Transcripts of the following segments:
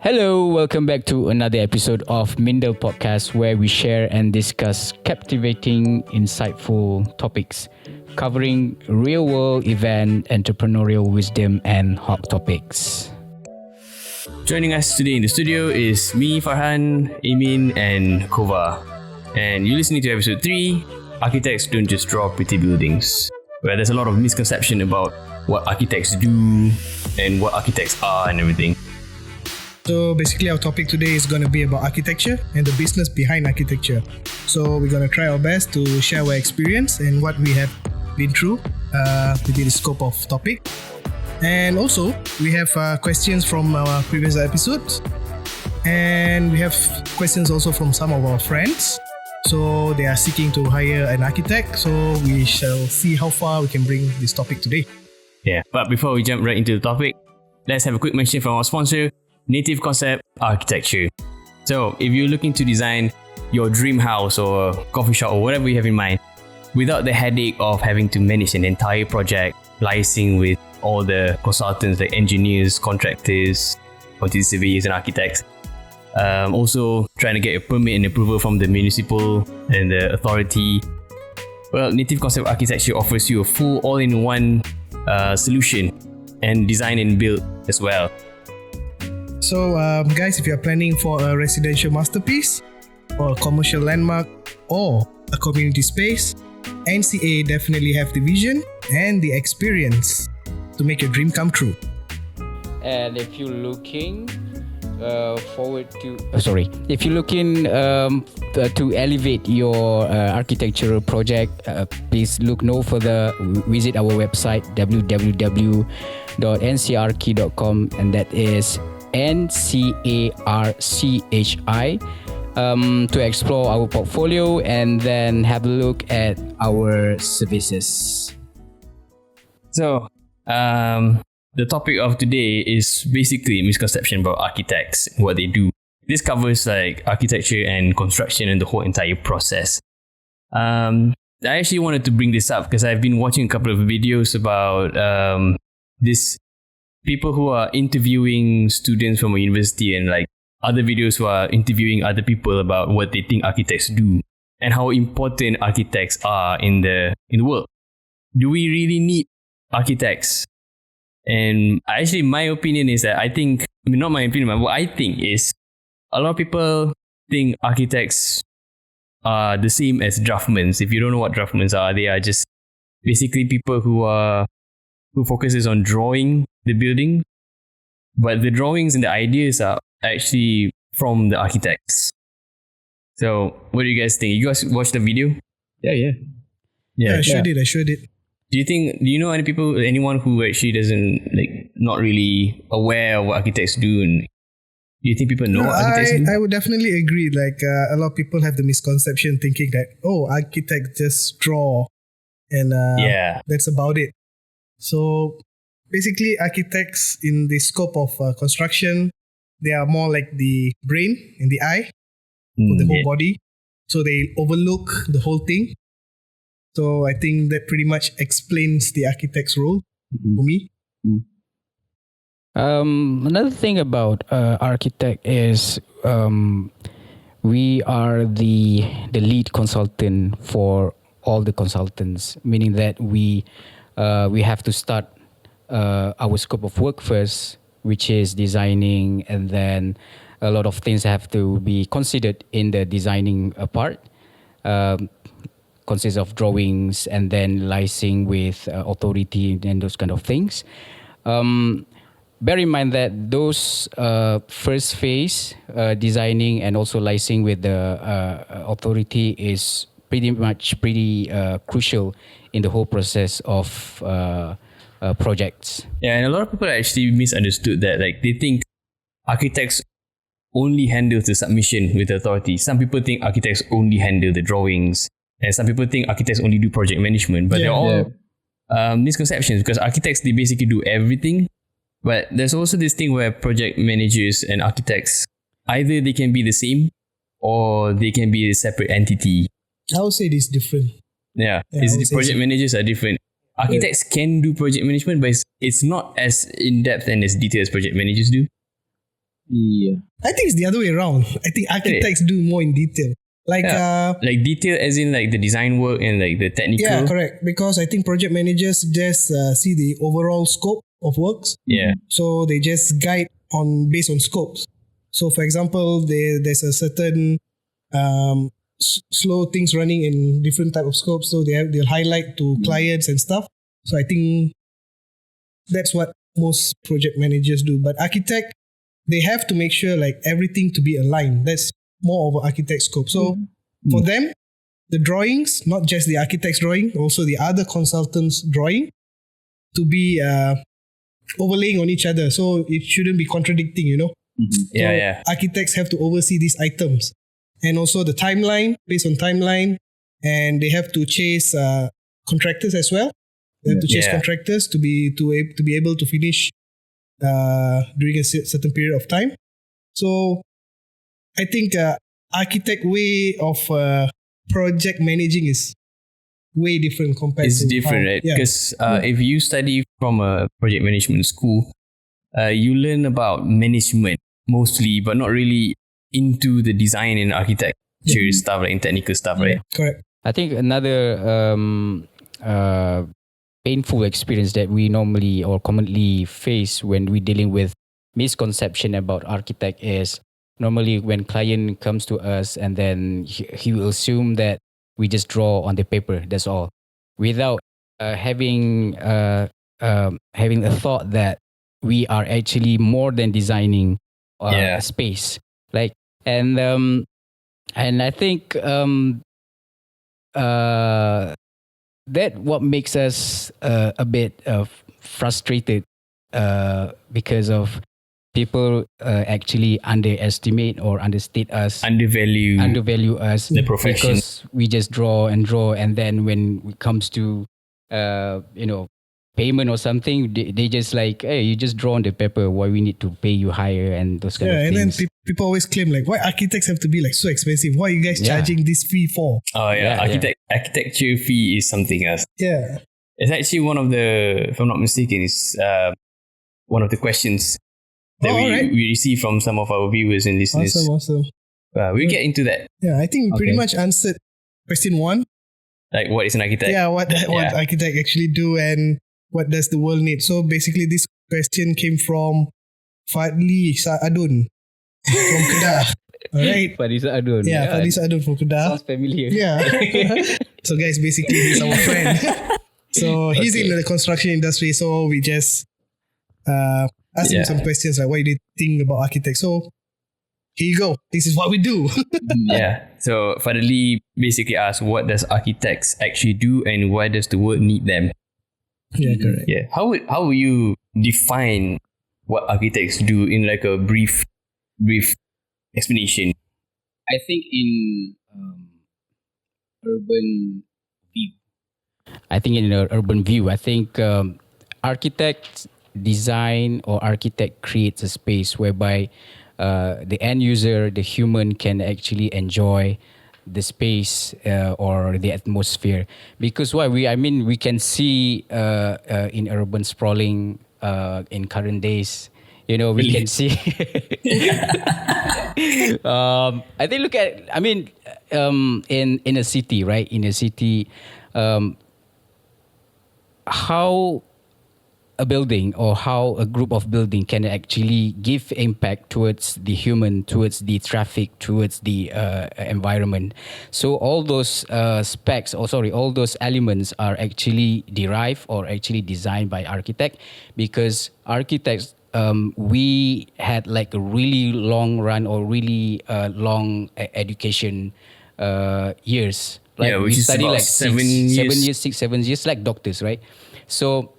Hello, welcome back to another episode of Mindle podcast where we share and discuss captivating, insightful topics covering real-world event, entrepreneurial wisdom and hot topics. Joining us today in the studio is me, Farhan, Amin and Kova. And you're listening to episode 3, Architects Don't Just Draw Pretty Buildings, where there's a lot of misconception about what architects do and what architects are and everything. So basically our topic today is going to be about architecture and the business behind architecture. So we're going to try our best to share our experience and what we have been through within the scope of topic. And also we have questions from our previous episodes, and we have questions also from some of our friends. So they are seeking to hire an architect, so we shall see how far we can bring this topic today. Yeah, but before we jump right into the topic, let's have a quick mention from our sponsor, Native Concept Architecture. So if you're looking to design your dream house or coffee shop or whatever you have in mind without the headache of having to manage an entire project, liaising with all the consultants like engineers, contractors, quantity surveyors and architects, also trying to get a permit and approval from the municipal and the authority, well, Native Concept Architecture offers you a full all-in-one solution and design and build as well. So guys, if you're planning for a residential masterpiece or a commercial landmark or a community space, NCA definitely have the vision and the experience to make your dream come true. And if you're looking if you're looking to elevate your architectural project, please look no further. Visit our website www.ncrchi.com, and that is NCARCHI, to explore our portfolio and then have a look at our services. So, the topic of today is basically misconception about architects and what they do. This covers like architecture and construction and the whole entire process. I actually wanted to bring this up because I've been watching a couple of videos about this people who are interviewing students from a university, and like other videos who are interviewing other people about what they think architects do and how important architects are in the world. Do we really need architects? And actually, my opinion is that not my opinion, but what I think is a lot of people think architects are the same as draftsmen. If you don't know what draftsmen are, they are just basically people who focuses on drawing the building, but the drawings and the ideas are actually from the architects. So, what do you guys think? You guys watched the video? Yeah, I sure did. Do you know anyone who actually doesn't, not really aware of what architects do? And do you think people know what architects do? I would definitely agree. A lot of people have the misconception thinking that, architects just draw and that's about it. So basically, architects in the scope of construction, they are more like the brain and the eye for the whole body. So they overlook the whole thing. So I think that pretty much explains the architect's role for me. Another thing about architect is we are the lead consultant for all the consultants, meaning that we have to start our scope of work first, which is designing, and then a lot of things have to be considered in the designing part. Consists of drawings and then liaising with authority and those kind of things. Bear in mind that those first phase, designing and also liaising with the authority, is pretty crucial in the whole process of projects. Yeah, and a lot of people actually misunderstood that. They think architects only handle the submission with the authority. Some people think architects only handle the drawings, and some people think architects only do project management. But they're all misconceptions, because architects, they basically do everything. But there's also this thing where project managers and architects, either they can be the same or they can be a separate entity. I would say it is different. Yeah, project managers are different. Architects can do project management, but it's not as in-depth and as detailed as project managers do. Yeah. I think it's the other way around. I think architects do more in detail. Like like detail as in like the design work and like the technical. yeah, correct. Because I think project managers just see the overall scope of works. Yeah. So they just guide on based on scopes. So for example, there's a certain slow things running in different type of scopes. So they'll highlight to clients and stuff. So I think that's what most project managers do. But architect, they have to make sure like everything to be aligned. That's more of an architect scope. So for them, the drawings, not just the architect's drawing, also the other consultants' drawing, to be overlaying on each other. So it shouldn't be contradicting, you know. Yeah, So architects have to oversee these items, and also the timeline, based on timeline, and they have to chase contractors as well. They have to chase contractors to be able to finish during a certain period of time. So I think architect way of project managing is way different compared it's to different, right? Because if you study from a project management school, you learn about management mostly, but not really into the design and architecture stuff, like in technical stuff, right? Correct. I think another painful experience that we normally or commonly face when we're dealing with misconception about architect is normally when client comes to us and then he will assume that we just draw on the paper, that's all, without having a thought that we are actually more than designing a space, like and I think that what makes us a bit frustrated because of people actually underestimate or understate us, undervalue us, the profession, because we just draw, and then when it comes to payment or something, they just like, hey, you just draw on the paper, why we need to pay you higher and those kind of things. And then people always claim like, why architects have to be like so expensive? Why are you guys charging this fee for? Oh yeah, architecture fee is something else. Yeah, it's actually one of the, if I'm not mistaken, is one of the questions that we receive from some of our viewers and listeners. Awesome. We'll get into that. Yeah, I think we pretty much answered question 1. Like, what is an architect? Yeah, what architect actually do and what does the world need? So basically, this question came from Fadli Saadun from Kedah. Alright. Fadli Saadun. Yeah, Fadli Saadun from Kedah. Sounds familiar. Yeah. So guys, basically he's our friend. So he's in the construction industry. So we just asked him some questions like, what do you think about architects? So here you go. This is what we do. Yeah. So Fadli basically asked, what does architects actually do and why does the world need them? Yeah, correct. Yeah. How would you define what architects do in like a brief explanation? I think in urban view. I think architect design or architect creates a space whereby the end user, the human, can actually enjoy the space or the atmosphere. Because we can see in urban sprawling in current days, we can see. I think in a city, right? In a city, how a building or how a group of building can actually give impact towards the human, towards the traffic, towards the environment. So all those all those elements are actually derived or actually designed by architect, because architects, we had like a really long run or really long education years. Like which we is study about like 7 years, like doctors, right? So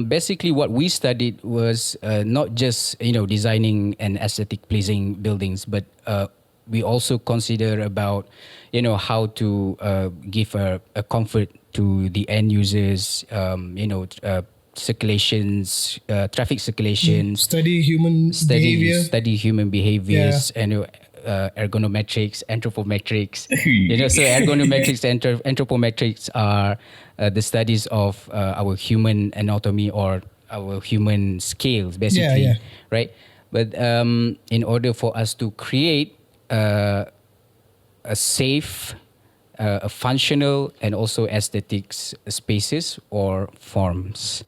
basically what we studied was not just designing and aesthetic pleasing buildings, but we also consider about how to give a comfort to the end users, circulations, traffic circulations, study human behaviors, and ergonometrics, anthropometrics. So ergonometrics and anthropometrics are the studies of our human anatomy or our human scales, basically, right? But in order for us to create a safe, a functional, and also aesthetics spaces or forms.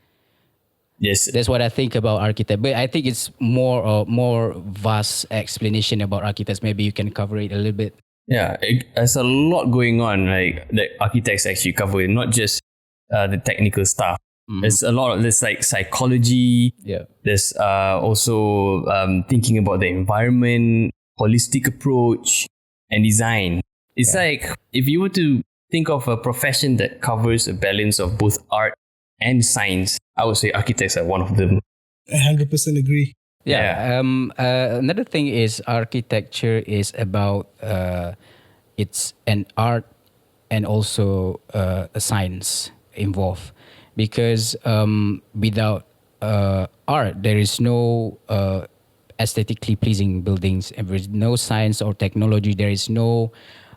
Yes. That's what I think about architect. But I think it's more vast explanation about architects. Maybe you can cover it a little bit. Yeah, there's a lot going on, like that architects actually cover, not just the technical stuff. There's a lot of this like psychology. Yeah. There's also thinking about the environment, holistic approach, and design. It's like if you were to think of a profession that covers a balance of both art and science, I would say architects are one of them. 100% agree. Yeah. Another thing is architecture is about it's an art and also a science involved, because without art there is no aesthetically pleasing buildings. If there is no science or technology, there is no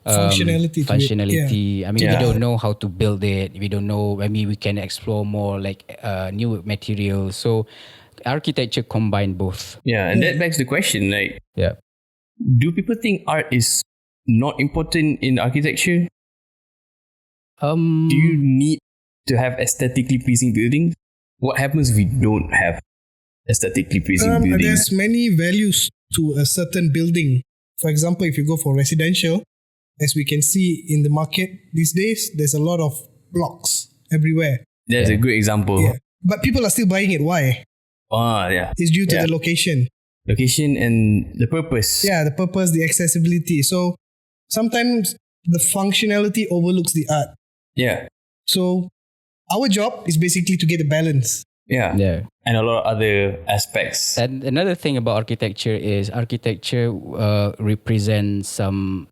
Functionality to it. functionality. I mean, Yeah. we don't know how to build it. We don't know. I mean, we can explore more like new materials. So architecture combine both. Yeah, and that begs the question, like, Yeah. do people think art is not important in architecture? Do you need to have aesthetically pleasing buildings? What happens if we don't have aesthetically pleasing buildings? There's many values to a certain building. For example, if you go for residential, as we can see in the market these days, there's a lot of blocks everywhere. That's a good example. Yeah. But people are still buying it. Why? Yeah. It's due to Yeah. the location. Location and the purpose. Yeah, the purpose, the accessibility. So sometimes the functionality overlooks the art. Yeah. So our job is basically to get a balance. Yeah. Yeah. And a lot of other aspects. And another thing about architecture is architecture represents some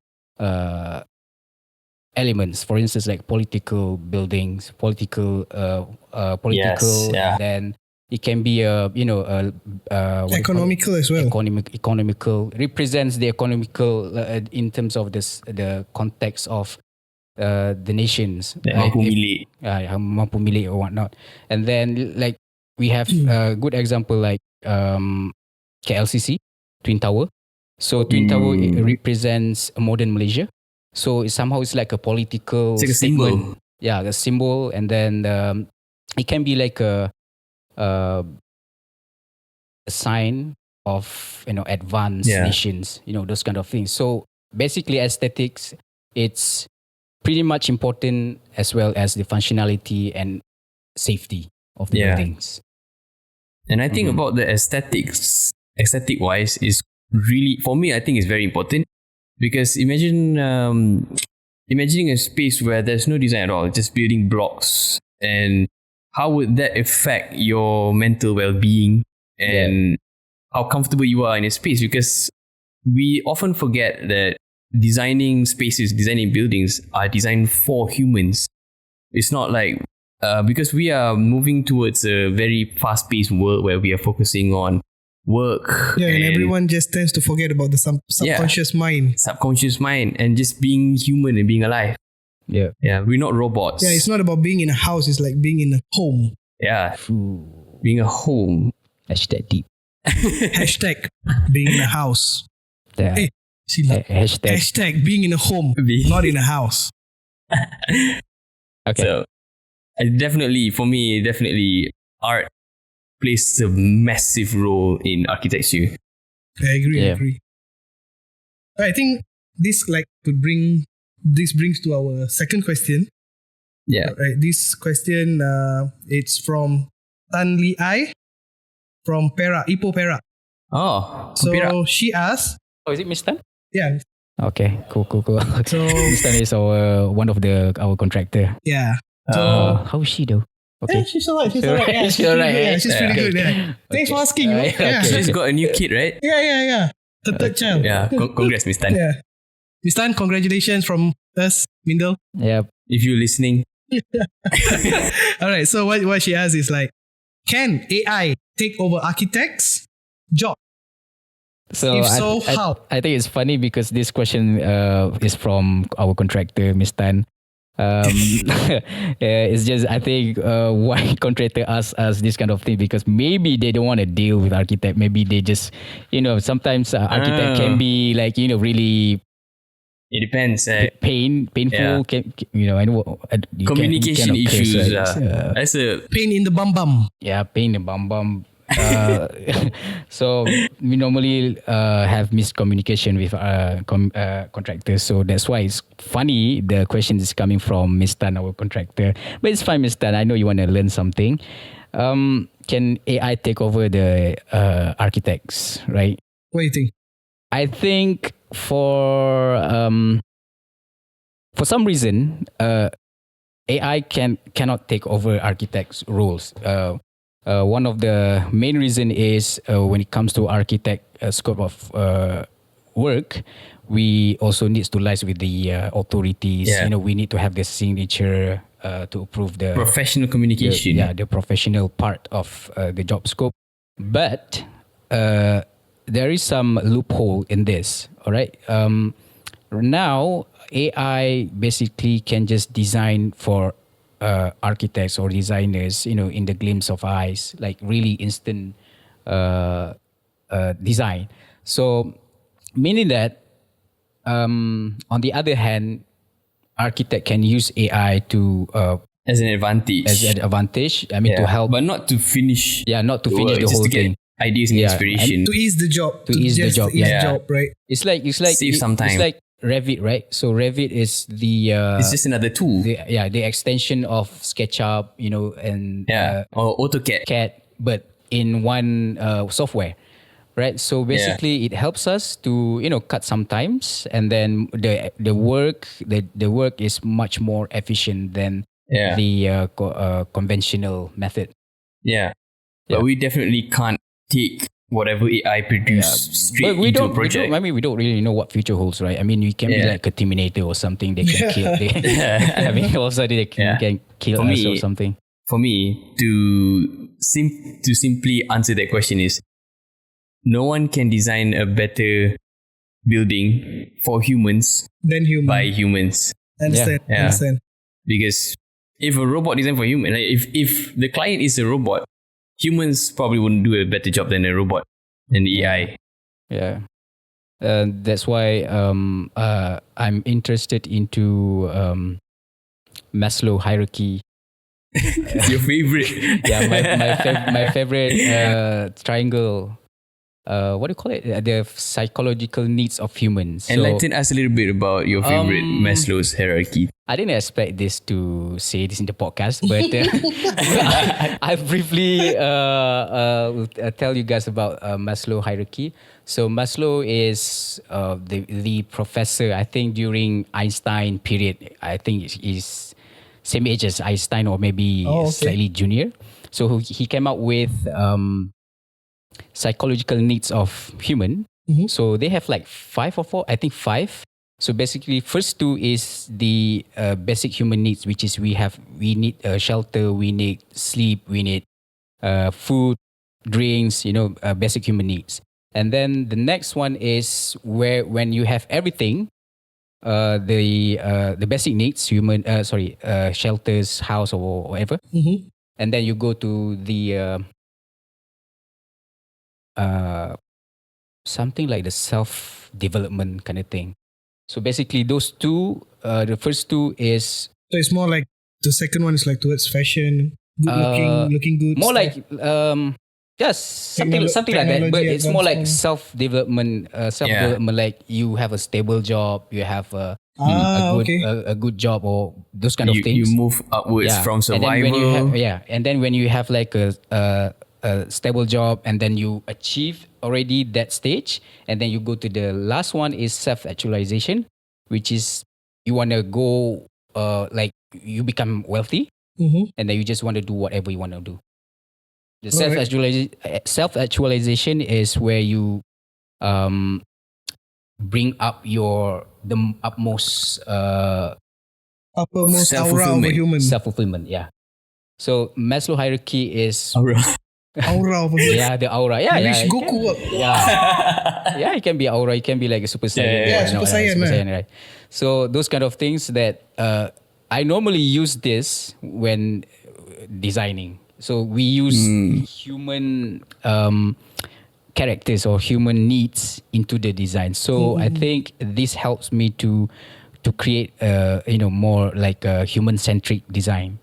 elements. For instance, like political buildings, political, Yes, yeah. and then it can be what do you call it? Economical as well. Economical represents the economical in terms of the context of the nations. That Like mampu if- milik. yang mampu milik or whatnot. And then like we have a good example like KLCC, Twin Tower. So Twin Tower it represents a modern Malaysia. So somehow it's like a political It's like a statement. symbol. Yeah, a symbol, and then it can be like a sign of advanced Yeah. nations, those kind of things. So basically, aesthetics, it's pretty much important as well as the functionality and safety of the Yeah. buildings. And I think about the aesthetic wise is really, for me, I think it's very important, because imagining a space where there's no design at all, just building blocks, and how would that affect your mental well-being and how comfortable you are in a space? Because we often forget that designing spaces, designing buildings are designed for humans. It's not like because we are moving towards a very fast-paced world where we are focusing on work. Yeah, and everyone just tends to forget about the subconscious mind. Subconscious mind and just being human and being alive. Yeah. Yeah, we're not robots. Yeah, it's not about being in a house. It's like being in a home. Yeah, being a home. Hashtag deep. Hashtag being in a house. Yeah. Hey, see, like, Hashtag. hashtag being in a home, not in a house. Okay. So, for me, definitely art plays a massive role in architecture. I agree. Yeah. I agree. I think this brings to our second question. Yeah. Right, this question it's from Tan Li Ai from Ipoh Perak. Oh, So Perak. she asked, Oh, is it Miss Tan? yeah, Okay, cool. so Miss Tan is one of our contractor. yeah, How is she though? Okay. yeah, she's alright. She's alright. Yeah, She's alright, pretty good. eh? Yeah, she's pretty Okay. good. Yeah. Thanks for asking. Yeah, Yeah, okay. She's got a new kid, right? yeah. The third child. Yeah. Congrats, Miss Tan. Yeah. Miss Tan, congratulations from us, Mindle. Yep. If you're listening. All right. So what she asked is like, can AI take over architects' job? So, If so, how? I think it's funny because this question is from our contractor, Miss Tan. It's just I think why contractor asks us this kind of thing because maybe they don't want to deal with architect. Maybe they just sometimes architect can be like really It depends. painful. Yeah. I know Communication issues. That's a Pain in the bum. yeah, pain in the bum. So we normally have miscommunication with contractors. So that's why it's funny. The question is coming from Miss Tan, our contractor. But it's fine, Miss Tan. I know you want to learn something. Can AI take over the architects? Right? What do you think? I think for some reason, AI cannot take over architects' roles. One of the main reason is when it comes to architect scope of work, we also need to liaise with the authorities. Yeah. We need to have the signature to approve the professional communication. the professional part of the job scope. But there is some loophole in this. All right. Now AI basically can just design for architects or designers, in the glimpse of eyes, like really instant design. So, meaning that, on the other hand, architect can use AI to As an advantage. I mean, to help, but not to finish. not to the finish work, the just whole to get thing. ideas and Yeah, inspiration. To ease the job. To ease the job, Ease yeah. the job, right? It's like Save some time. It's like Revit, right? So Revit is the It's just another tool. the extension of SketchUp, and Or AutoCAD. CAD, but in one software, right? So basically, it helps us to cut some times, and then the work is much more efficient than the conventional method. Yeah. Yeah. But we definitely can't take whatever AI produce straight But we into don't, a project. we don't really know what future holds, right? I mean, we can be Yeah. like a Terminator or something. They can kill. I mean, also they can kill For us me, or something. For me, to simply answer that question is, no one can design a better building for humans Then human. by humans. Understand. Yeah. Understand. Because if a robot designed for human, like if the client is a robot, humans probably wouldn't do a better job than a robot and the AI. Yeah. That's why I'm interested into Maslow hierarchy. Your favorite. Yeah, my favorite triangle. What do you call it? The psychological needs of humans. So, Enlighten us a little bit about your favorite Maslow's hierarchy. I didn't expect this to say this in the podcast, but I briefly will tell you guys about Maslow hierarchy. So Maslow is the professor, I think during Einstein period. I think he's same age as Einstein or maybe slightly junior. So he came up with psychological needs of human. Mm-hmm. So they have like 5 or 4, I think 5. So basically, first 2 is the basic human needs, which is we need shelter, we need sleep, we need food, drinks, basic human needs. And then the next one is when you have everything, the basic needs, shelters, house or whatever, Mm-hmm. and then you go to the something like the self-development kind of thing. So basically, those 2, the first 2 is So it's more like the second one is like towards fashion, good looking good. more stuff. like something like that. But it's more like technology self-development. Like you have a stable job, you have a good job or those kind of things. You move upwards from survival. And then when you have like a stable job and then you achieve already that stage, and then you go to the last one is self-actualization, which is you want to go like you become wealthy, Mm-hmm. and then you just want to do whatever you want to do. The Alright. self-actualization is where you bring up the utmost Uppermost aura of a human. self-fulfillment. Yeah. So Maslow hierarchy is Aura of a human. the aura. Yeah, Wish yeah. Goku up. Yeah, it can be aura. It can be like a super saiyan. Yeah, Super Saiyan, right? So those kind of things that I normally use this when designing. So we use human characters or human needs into the design. So I think this helps me to create more like a human centric design.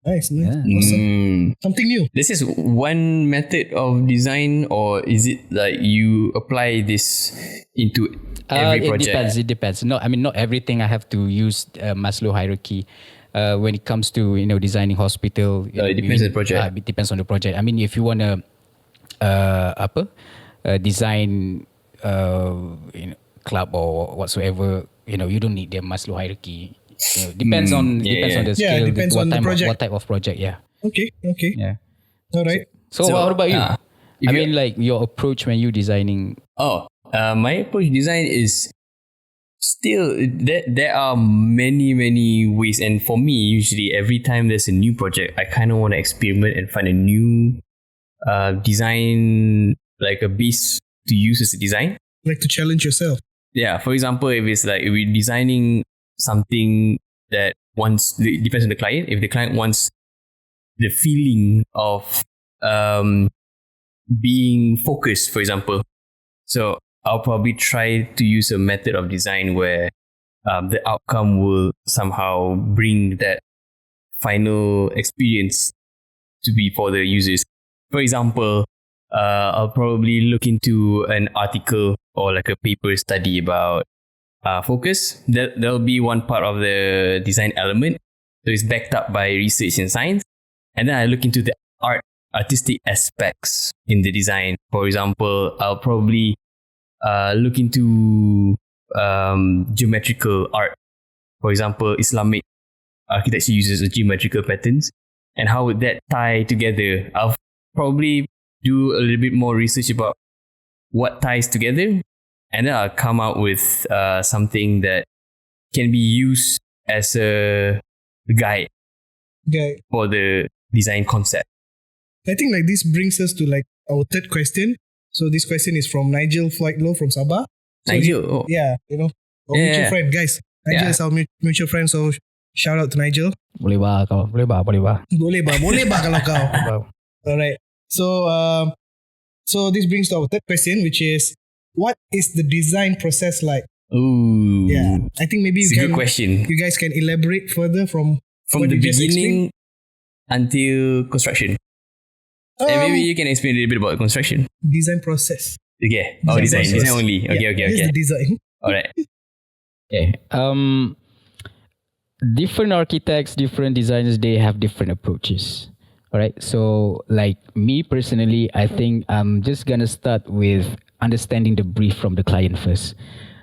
Nice. Yeah. Awesome. Something new. This is one method of design, or is it like you apply this into every project? It depends. No, I mean not everything I have to use Maslow hierarchy. When it comes to designing hospital, It depends on the project. It depends on the project. I mean, if you want to design club or whatsoever, you don't need the Maslow hierarchy. Depends on the scale. Depends on the project. What type of project? Yeah. Okay. Yeah. All right. So what about you? if I you- mean, like your approach when you designing. My approach design is still there are many ways, and for me, usually every time there's a new project, I kind of want to experiment and find a new design, like a base to use as a design. Like to challenge yourself. Yeah, for example, if we're designing something that it depends on the client. If the client wants the feeling of being focused, for example, so I'll probably try to use a method of design where the outcome will somehow bring that final experience to be for the users. For example, I'll probably look into an article or like a paper study about focus. There'll be one part of the design element. So it's backed up by research and science. And then I look into the artistic aspects in the design. For example, I'll probably look into geometrical art. For example, Islamic architecture uses geometrical patterns. And how would that tie together? I'll probably do a little bit more research about what ties together. And then I'll come out with something that can be used as a guide Okay. for the design concept. I think like this brings us to like our third question. So this question is from Nigel Floydlow from Sabah. So Nigel, our mutual friend, guys. Nigel Yeah. is our mutual friend, so shout out to Nigel. Boleh bah kau. Boleh bah. Boleh bah kalau kau. Alright. So this brings to our third question, which is, what is the design process like? ooh, Yeah, I think maybe it's a good question. you guys can elaborate further from what The you just beginning until construction. And explained. maybe you can explain a little bit about construction. Design process. Okay. Design Design process. only. Okay. Here's the design. All right. Okay. Different architects, different designers, they have different approaches. All right. So, like me personally, I think I'm just gonna start with understanding the brief from the client first.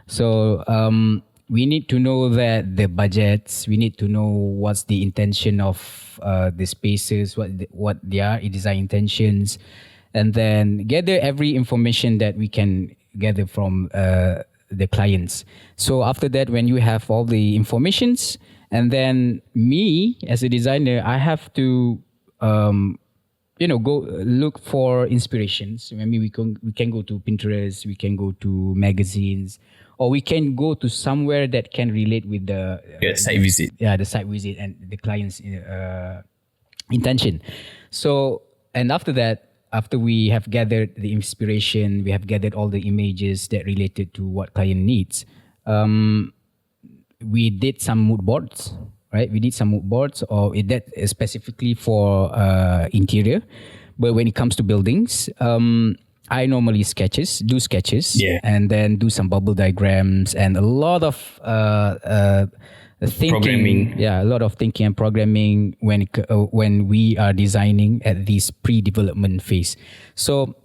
So, we need to know that the budgets. We need to know what's the intention of the spaces, what their design intentions, and then gather every information that we can gather from the clients. So after that, when you have all the informations, and then me as a designer, I have to go look for inspirations. I mean, we can go to Pinterest, we can go to magazines, or we can go to somewhere that can relate with the Site visit. Yeah, the site visit and the client's intention. So, and after that, after we have gathered the inspiration, we have gathered all the images that related to what client needs. We did some mood boards, right? We did some mood boards, or that is specifically for interior. But when it comes to buildings, I normally do sketches, Yeah. and then do some bubble diagrams and a lot of thinking. Programming. Yeah, a lot of thinking and programming when we are designing at this pre-development phase. So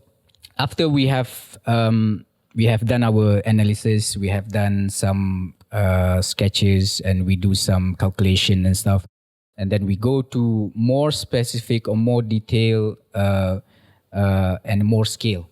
after we have done our analysis, we have done some sketches, and we do some calculation and stuff, and then we go to more specific or more detail and more scale.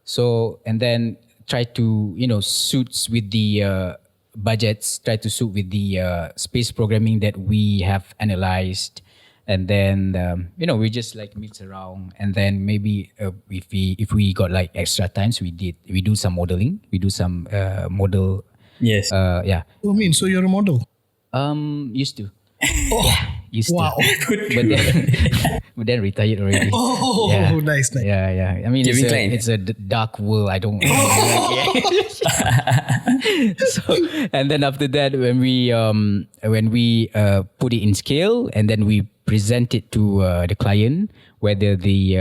So, and then try to suits with the budgets, try to suit with the space programming that we have analyzed, and then we just like mix around, and then maybe if we got like extra times, we do some modeling, we do some model. Yes. Yeah. Oh, so you're a model. Used to. Oh, Used to. wow. But then retired already. Oh, Yeah. nice. Yeah. I mean, Kevin Klein. it's a dark world. I don't. So, and then after that, when we put it in scale, and then we present it to the client, whether the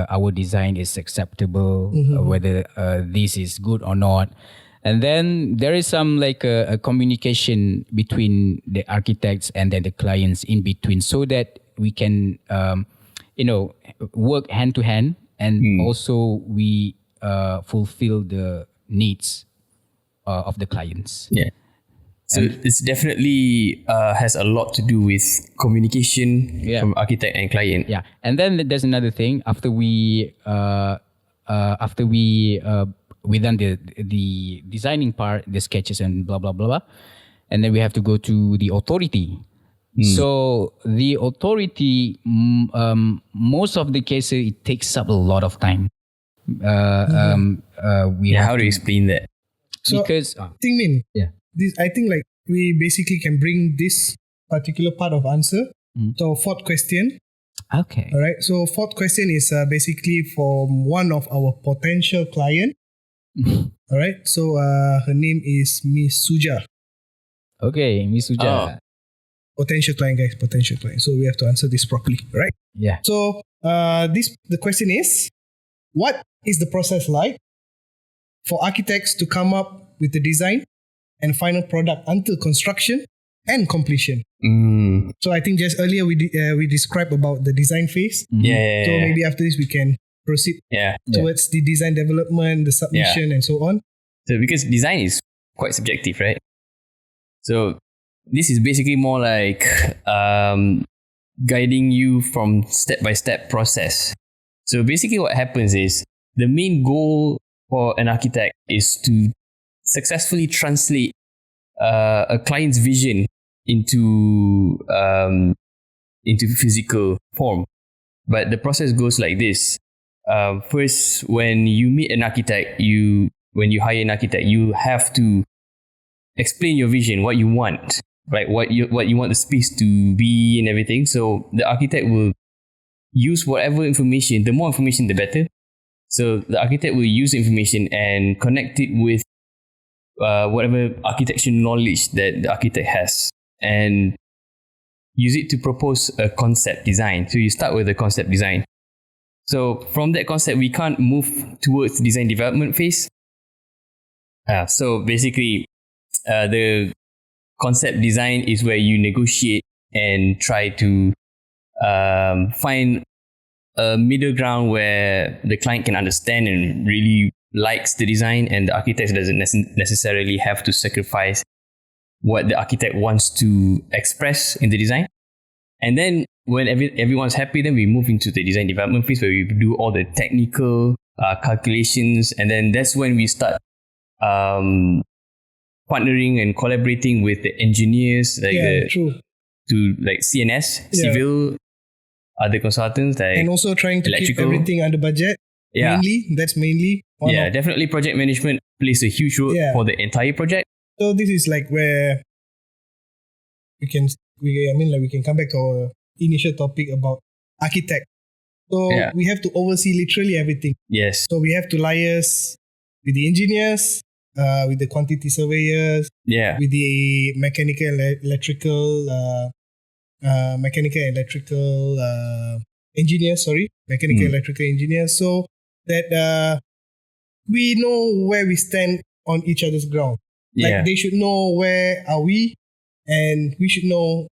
our design is acceptable, whether this is good or not. And then there is some like a communication between the architects and then the clients in between, so that we can, work hand to hand, and also we fulfill the needs of the clients. Yeah. So it's definitely has a lot to do with communication from architect and client. Yeah, and then there's another thing. After we done the designing part, the sketches and blah blah blah blah, and then we have to go to the authority. So the authority, most of the cases, it takes up a lot of time. How do you explain that? So, Because I think like we basically can bring this particular part of answer to our fourth question. okay, All right. So fourth question is basically from one of our potential client. All right. So her name is Miss Suja. okay, Miss Suja. Potential client, guys. Potential client. So we have to answer this properly, right? Yeah. So the question is, what is the process like for architects to come up with the design and final product until construction and completion? So I think just earlier we described about the design phase. Yeah. So maybe after this we can proceed towards the design development, the submission, and so on. So because design is quite subjective, right? So this is basically more like guiding you from step-by-step process. So basically what happens is the main goal for an architect is to successfully translate a client's vision into physical form. But the process goes like this. First, when you meet an architect, when you hire an architect, you have to explain your vision, what you want, right? What you want the space to be and everything. So the architect will use whatever information. The more information, the better. So the architect will use information and connect it with whatever architecture knowledge that the architect has, and use it to propose a concept design. So you start with the concept design. So from that concept, we can't move towards the design development phase. So basically, the concept design is where you negotiate and try to find a middle ground where the client can understand and really likes the design, and the architect doesn't necessarily have to sacrifice what the architect wants to express in the design. And then when everyone's happy, then we move into the design development phase where we do all the technical calculations, and then that's when we start partnering and collaborating with the engineers, like CNS, civil, other consultants, like, and also trying to electrical. keep everything under budget. That's mainly one of, definitely project management plays a huge role for the entire project. So this is like where we can come back to our initial topic about architect. So we have to oversee literally everything. Yes. So we have to liaise with the engineers, with the quantity surveyors, with the mechanical and electrical engineers, electrical engineers, so that we know where we stand on each other's ground. Like they should know where are we, and we should know,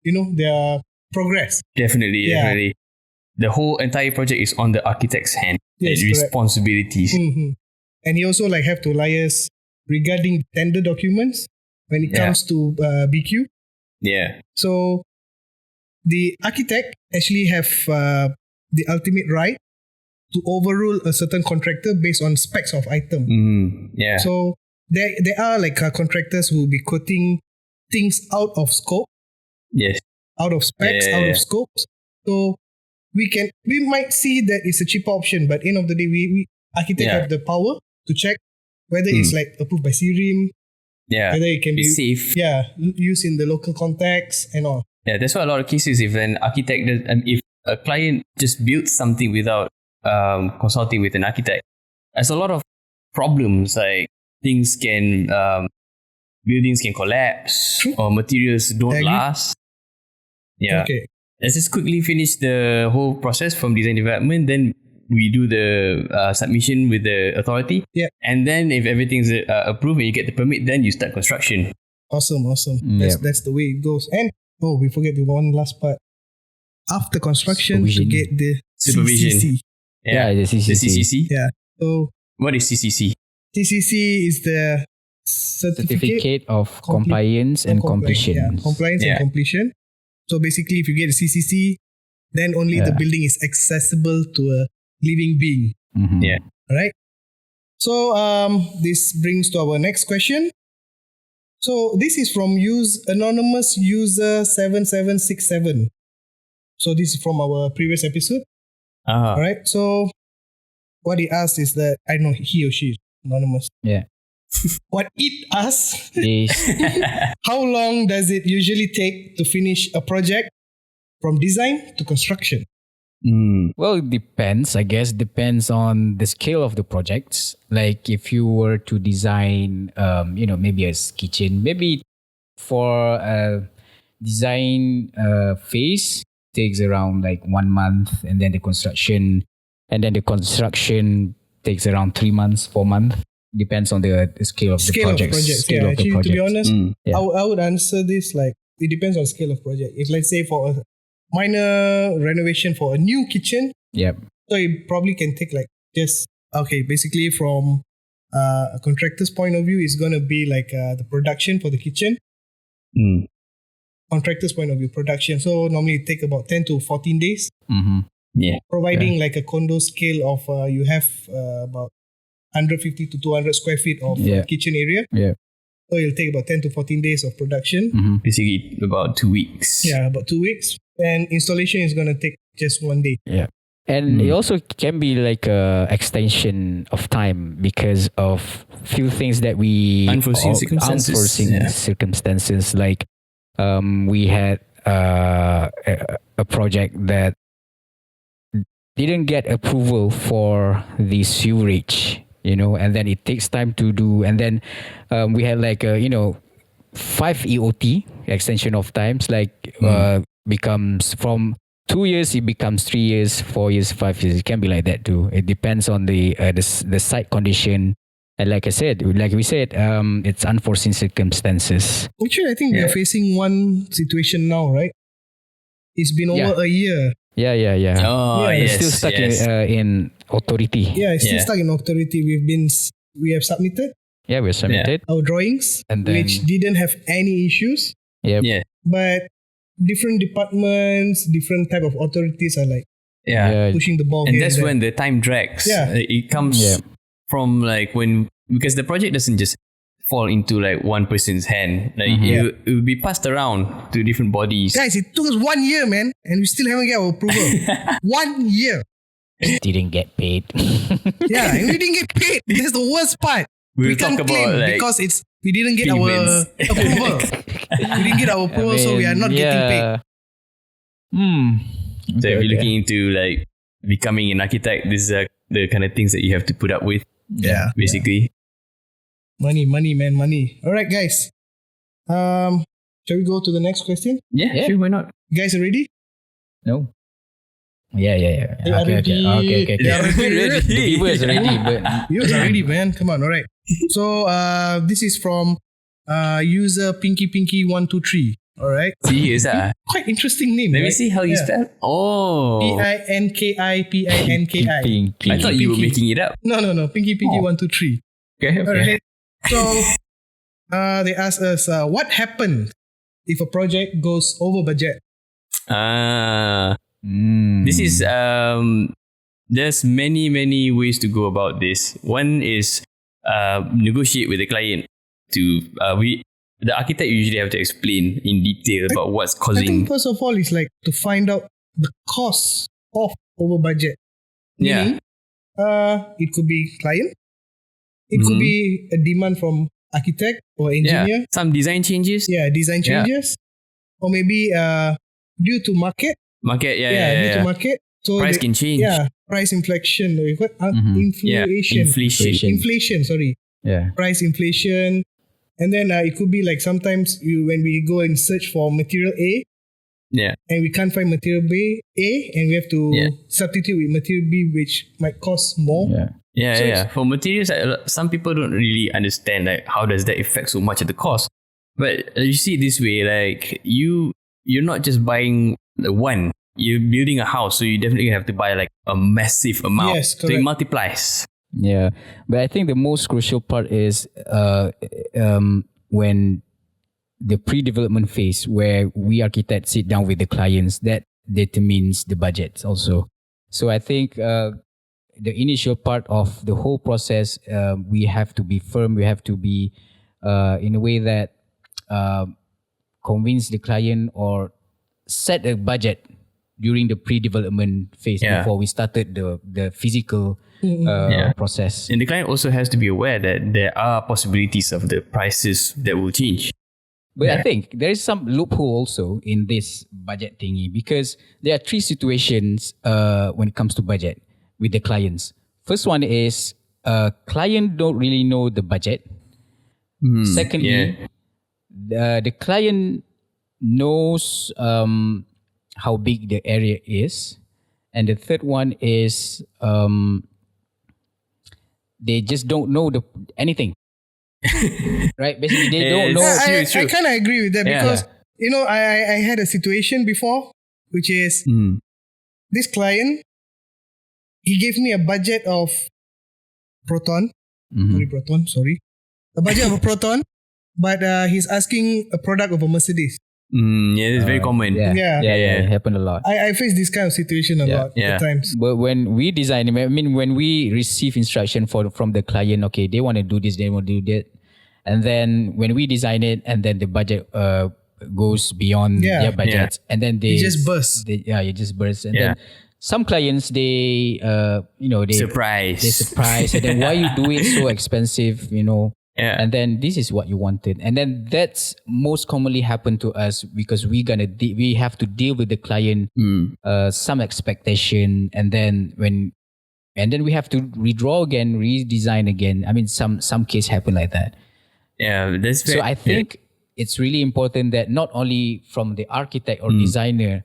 their progress. Definitely. The whole entire project is on the architect's hand. Yes, responsibilities. And he also have to liaise regarding tender documents when it comes to BQ. Yeah. So the architect actually have the ultimate right to overrule a certain contractor based on specs of item. So there are contractors who will be quoting things out of scope. Yes. Out of specs, out of scopes. So we might see that it's a cheaper option, but end of the day, we architect have the power to check whether it's approved by CRIM, Yeah. Whether it can be It's safe. used in the local context and all. Yeah, that's why a lot of cases, if an architect does, if a client just builds something without consulting with an architect, there's a lot of problems. Like buildings can collapse or materials don't last. Yeah. Okay. Let's just quickly finish the whole process from design development. Then we do the submission with the authority. Yeah. And then if everything's approved and you get the permit, then you start construction. Awesome. Yeah. That's the way it goes. And we forget the one last part. After construction, Supervision. to get the Supervision. CCC. Yeah, the CCC. The CCC. Yeah. So What is CCC? CCC is the Certificate of Compliance and Completion. Yeah, compliance and completion. So basically, if you get a CCC, then only the building is accessible to a living being. Mhm. Yeah. All right. So this brings to our next question. So this is from anonymous user 7767. So this is from our previous episode. All right. So what he asked is that, I know he or she is anonymous. Yeah. What it asks, This, how long does it usually take to finish a project from design to construction? well, it depends. I guess depends on the scale of the projects. Like if you were to design, maybe a kitchen, maybe for a design phase takes around like 1 month, and then the construction takes around 3 months, 4 months. Depends on the scale of the project. Yeah, actually, to be honest, Yeah. I would answer this like it depends on scale of project. If let's say for a minor renovation for a new kitchen, Yep. so it probably can take like basically from a contractor's point of view, it's going to be like the production for the kitchen. Contractor's point of view, production. So normally it take about 10 to 14 days. Mm-hmm. Yeah. Providing like a condo scale of you have about 150 to 200 square feet of kitchen area. Yeah. So it'll take about 10 to 14 days of production. Mm-hmm. Basically about 2 weeks. Yeah, about 2 weeks. And installation is going to take just 1 day. Yeah. And it also can be like a extension of time because of few things that we Unforeseen circumstances. Circumstances, like we had a project that didn't get approval for the sewerage, and then it takes time to do, and then we had like 5 EOT, extension of times, like becomes from 2 years it becomes 3 years, 4 years, 5 years. It can be like that too. It depends on the site condition, and like we said, it's unforeseen circumstances. Actually, I think we are facing one situation now, right? It's been over a year. Yeah. Oh, It's yes. still stuck in authority. Yeah, it's still stuck in authority. We have submitted Yeah, we're submitted. our drawings, And then- which didn't have any issues. Yep. Yeah. But different departments, different type of authorities are like Yeah. pushing the ball And here that's and there. when the time drags. Yeah. It comes from like because the project doesn't just fall into like one person's hand. Like it will be passed around to different bodies. Guys, it took us 1 year, man, and we still haven't got our approval. 1 year. Didn't get paid. Yeah, and we didn't get paid. That's the worst part. We'll we can't talk claim about, like, because we didn't get our payments. approval. We didn't get our approval, so we are not getting paid. So if you're looking into like becoming an architect, these are the kind of things that you have to put up with. Yeah. Basically. Money, man, money. All right, guys. Shall we go to the next question? Yeah, sure, why not? You guys are ready? No. Yeah. They are ready. Okay. They are ready. The people is ready, but You guys are ready, man. Come on. All right. So this is from user Pinky123. All right. See, here's that. Quite interesting name. Let me right? see how you spell. Oh. Pinki. I thought you were making it up. No. Pinky123. Okay. All right. So they asked us, what happened if a project goes over budget? This is there's many ways to go about this. One is negotiate with the client. The architect usually have to explain in detail about what's I causing. think first of all, it's like to find out the cost of over budget. Meaning, it could be client. It could be a demand from architect or engineer. Some design changes. Design changes. Or maybe due to market. Due to market. So price can change. Price inflation. What? Inflation. Inflation, sorry. Yeah. Price inflation. And then it could be like sometimes when we go and search for material A, and we can't find material B, A, and we have to substitute with material B, which might cost more. For materials, some people don't really understand like how does that affect so much of the cost. But you see it this way, like you're not just buying one. You're building a house, so you definitely have to buy like a massive amount. Yes, correct. So it multiplies. Yeah, but I think the most crucial part is when the pre-development phase, where we architects sit down with the clients, that determines the budget also. So I think the initial part of the whole process, we have to be firm. We have to be in a way that convince the client or set a budget during the pre-development phase before we started the physical process. And the client also has to be aware that there are possibilities of the prices that will change. But I think there is some loophole also in this budget thingy, because there are three situations when it comes to budget with the clients. First one is client don't really know the budget. Secondly, the client knows how big the area is. And the third one is they just don't know anything. Right? Basically, they don't know. I kind of agree with that because, I had a situation before, which is this client, he gave me a budget of Proton. A budget of a Proton, but he's asking a product of a Mercedes. It's very common. Yeah, it happened a lot. I face this kind of situation a lot at times. But when we design, when we receive instruction from the client, okay, they want to do this, they want to do that, and then when we design it, and then the budget goes beyond their budgets, and then they just burst. It just bursts, and then some clients they surprise, and then why you do it so expensive, and then this is what you wanted, and then that's most commonly happen to us because we have to deal with the client some expectation, and then we have to redraw again, redesign again. Some case happen like that. That's very, so I think it's really important that not only from the architect or designer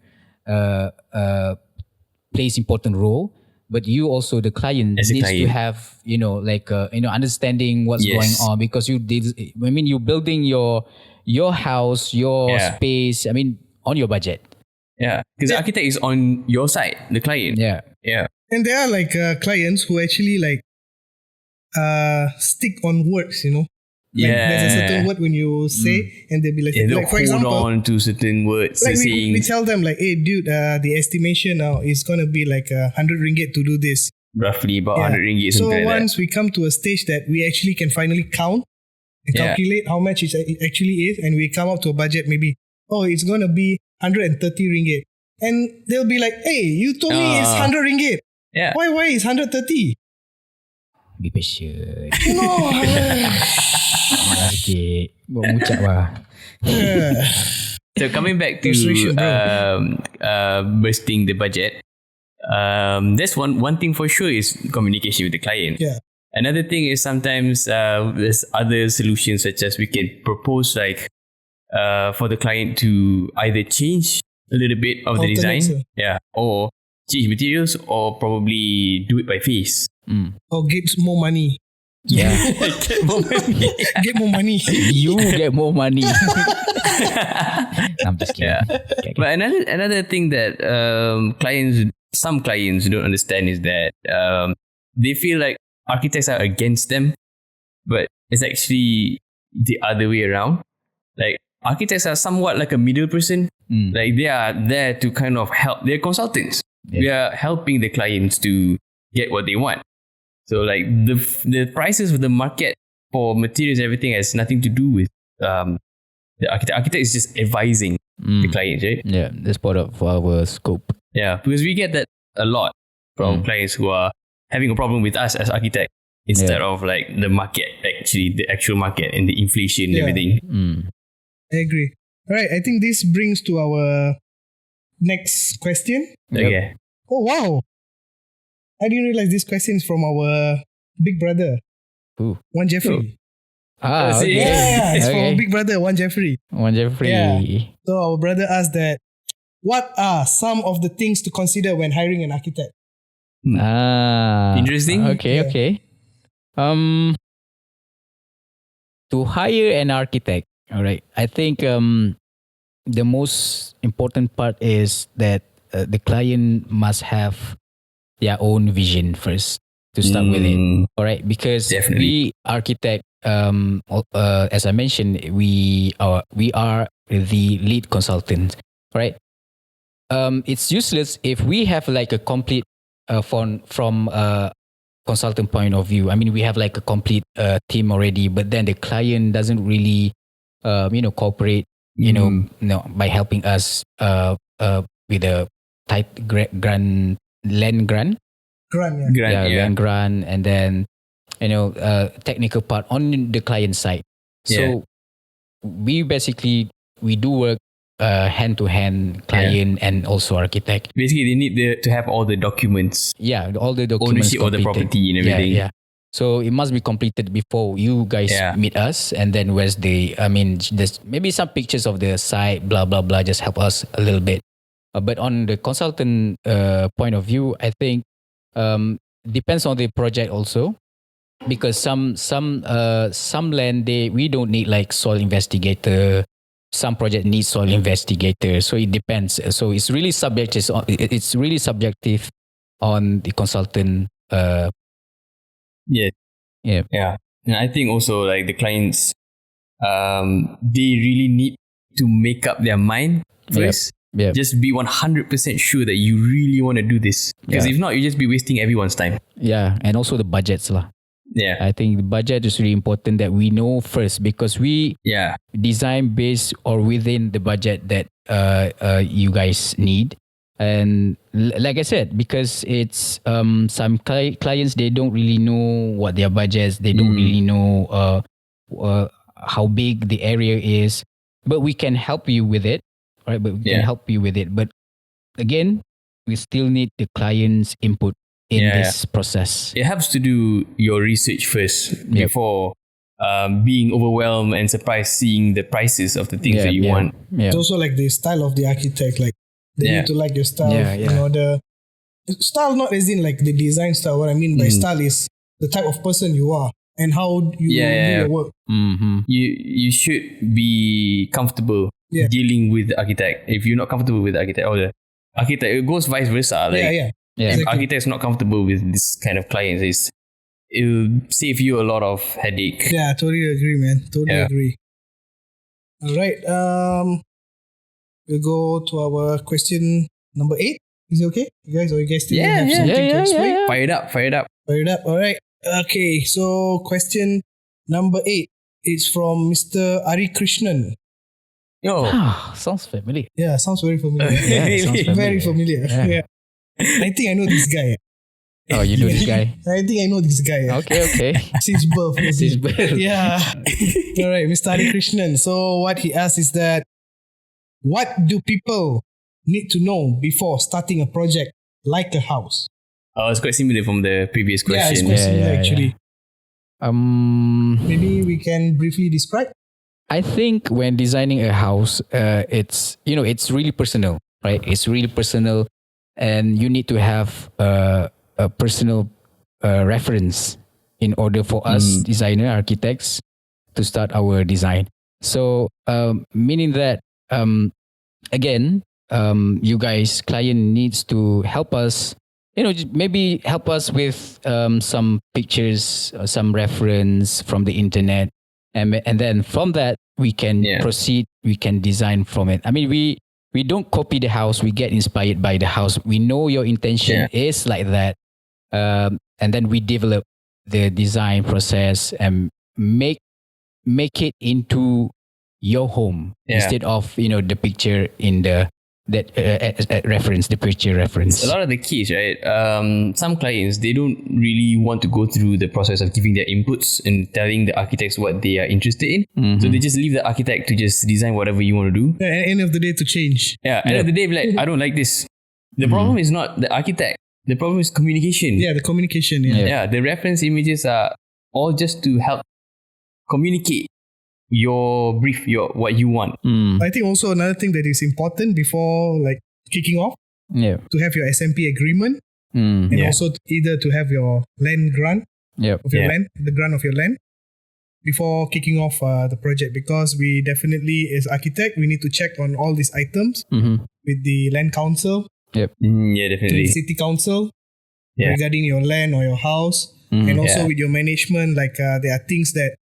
plays important role, but you also, the client, needs to have understanding what's going on, because you're building your house, your space, on your budget. Because the architect is on your side, the client. And there are clients who actually stick on words, there's a certain word when you say, and they'll be like for example, hold on to certain words. We tell them hey dude, the estimation now is going to be 100 ringgit to do this. Roughly about 100 ringgit. So once we come to a stage that we actually can finally count and calculate how much it actually is, and we come up to a budget, maybe, it's going to be 130 ringgit. And they'll be like, hey, you told me it's 100 ringgit. Why is 130? Be patient. So coming back to bursting the budget, that's one thing for sure is communication with the client. Another thing is sometimes there's other solutions, such as we can propose for the client to either change a little bit of the design, or change materials, or probably do it by phase. Or get more money. Get more money. Get more money. You get more money. I'm just kidding. Okay. But another thing that some clients don't understand is that they feel like architects are against them, but it's actually the other way around. Architects are somewhat like a middle person. They are there to kind of help. They're consultants. We are helping the clients to get what they want. So the prices of the market for materials, everything has nothing to do with the architect. Architect is just advising the client, right? Yeah, that's part of our scope. Yeah, because we get that a lot from clients who are having a problem with us as architect. instead of like the market, actually the actual market and the inflation and everything. I agree. All right, I think this brings to our next question. Okay. Oh, wow. I didn't realize this question is from our big brother, Who? One Jeffrey. Ah, see? okay. Yeah, it's from Okay. our big brother, One Jeffrey. One Jeffrey. Yeah. So our brother asked that, what are some of the things to consider when hiring an architect? Interesting. Okay, Yeah. okay. To hire an architect, all right. I think the most important part is that the client must have their own vision first to start with it. All right, because Definitely. we architect, as I mentioned, we are the lead consultant. All right. It's useless if we have like a complete from consultant point of view. I mean, we have like a complete team already, but then the client doesn't really, cooperate. By helping us with a tight grant, land grant, Grant, yeah. land grant, and then technical part on the client side. So we basically we do work hand to hand, client and also architect. Basically, they need to have all the documents, Yeah, all the documents ownership of the completed. property and everything. Yeah. So it must be completed before you guys meet us, and then there's maybe some pictures of the site, blah blah blah, just help us a little bit. But on the consultant point of view, I think depends on the project also, because some land we don't need like soil investigator. Some project needs soil investigator, so it depends. So it's really subjective. It's really subjective on the consultant. Yeah. And I think also like the clients, they really need to make up their mind first. Yep. Just be 100% sure that you really want to do this. Because if not, you just be wasting everyone's time. Yeah, and also the budgets lah. Yeah. I think the budget is really important that we know first, because we design based or within the budget that you guys need. And like I said, because it's some clients, they don't really know what their budgets, they don't really know how big the area is, but we can help you with it, right? But we can help you with it. But again, we still need the client's input in this process. It helps to do your research first before being overwhelmed and surprised seeing the prices of the things that you want. It's also like the style of the architect, like they need to like your style. You know, the style, not as in like the design style. What I mean by style is the type of person you are and how you do your work. You should be comfortable dealing with the architect. If you're not comfortable with the architect or the architect, it goes vice versa. Like, if exactly. architect's not comfortable with this kind of clients, it'll save you a lot of headache. Yeah, totally agree, man. Totally agree. All right. We'll go to our question number 8. Is it okay? You guys still have something to explain? Fire it up. All right. Okay. So question number 8 is from Mr. Ari Krishnan. Sounds familiar. Yeah, sounds very familiar. Sounds familiar. Very familiar. Yeah. I think I know this guy. Oh, you know this guy? I think I know this guy. Okay. Since birth. Since birth. Yeah. All right, Mr. Ari Krishnan. So what he asks is that, what do people need to know before starting a project like a house? It's quite similar from the previous question. Yeah, it's quite similar actually. Maybe we can briefly describe. I think when designing a house, it's really personal, right? It's really personal, and you need to have a personal reference in order for us designer architects to start our design. So meaning that again, you guys, client needs to help us, maybe help us with some pictures, some reference from the internet, and then from that we can proceed, we can design from it. I mean, we don't copy the house, we get inspired by the house. We know your intention is like that, and then we develop the design process and make it into your home instead of the picture in the that at reference, the picture reference. A lot of the case, right? Some clients, they don't really want to go through the process of giving their inputs and telling the architects what they are interested in. So they just leave the architect to just design whatever you want to do. Yeah, at the end of the day to change. Yeah, end of the day, like, I don't like this. The problem is not the architect. The problem is communication. Yeah, the communication. Yeah. The reference images are all just to help communicate your brief, what you want. I think also another thing that is important before like kicking off, to have your SMP agreement, and also either to have your land grant of your land, the grant of your land, before kicking off the project, because we definitely, as architect, we need to check on all these items with the land council, Definitely. city council, regarding your land or your house, and also with your management. Like there are things that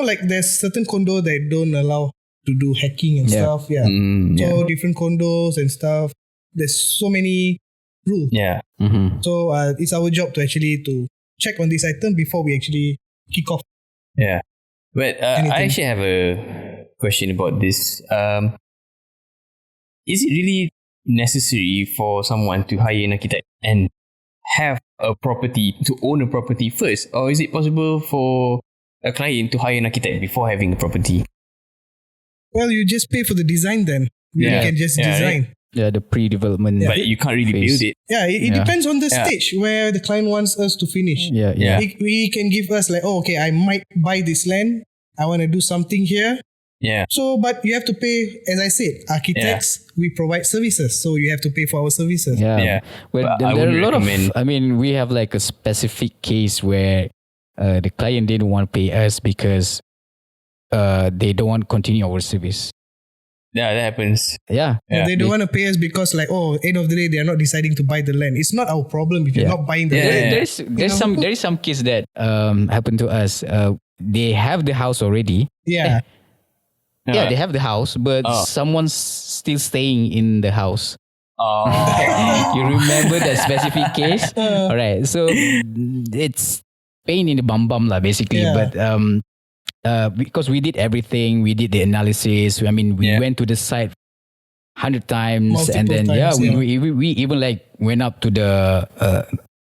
like there's certain condo that don't allow to do hacking and stuff. So different condos and stuff. There's so many rules. So it's our job to actually to check on this item before we actually kick off. But I actually have a question about this. Is it really necessary for someone to hire an architect and have a property, to own a property first? Or is it possible for a client to hire an architect before having a property? Well, you just pay for the design then. You can just design. Right? Yeah, the pre-development. But you can't really build it. Yeah, it depends on the stage where the client wants us to finish. He can give us like, oh, okay, I might buy this land. I want to do something here. So, but you have to pay, as I said, architects, we provide services. So you have to pay for our services. Well, there are a lot of, we have like a specific case where the client didn't want to pay us because they don't want to continue our service. Yeah, that happens. They don't want to pay us because like, end of the day, they are not deciding to buy the land. It's not our problem if you're not buying the land. There is some case that happened to us. They have the house already. They have the house, but someone's still staying in the house. You remember that specific case? All right. So it's pain in the bum lah, basically. But because we did everything, we did the analysis. We went to the site 100 times, multiple and then times, we even like went up to the.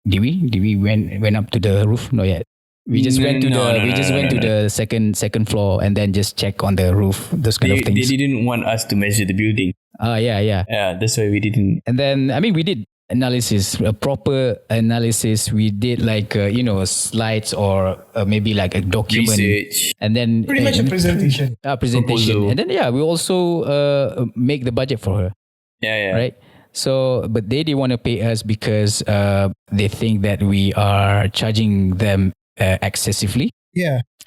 Did we went up to the roof? Not yet. We just went to the second floor and then just check on the roof, those kind of things. They didn't want us to measure the building. Yeah, that's why we didn't. And then we did analysis, a proper analysis. We did like slides or maybe like a document, research, and then pretty much a presentation. Proposal. And then we also make the budget for her. Right. So, but they didn't want to pay us because they think that we are charging them excessively.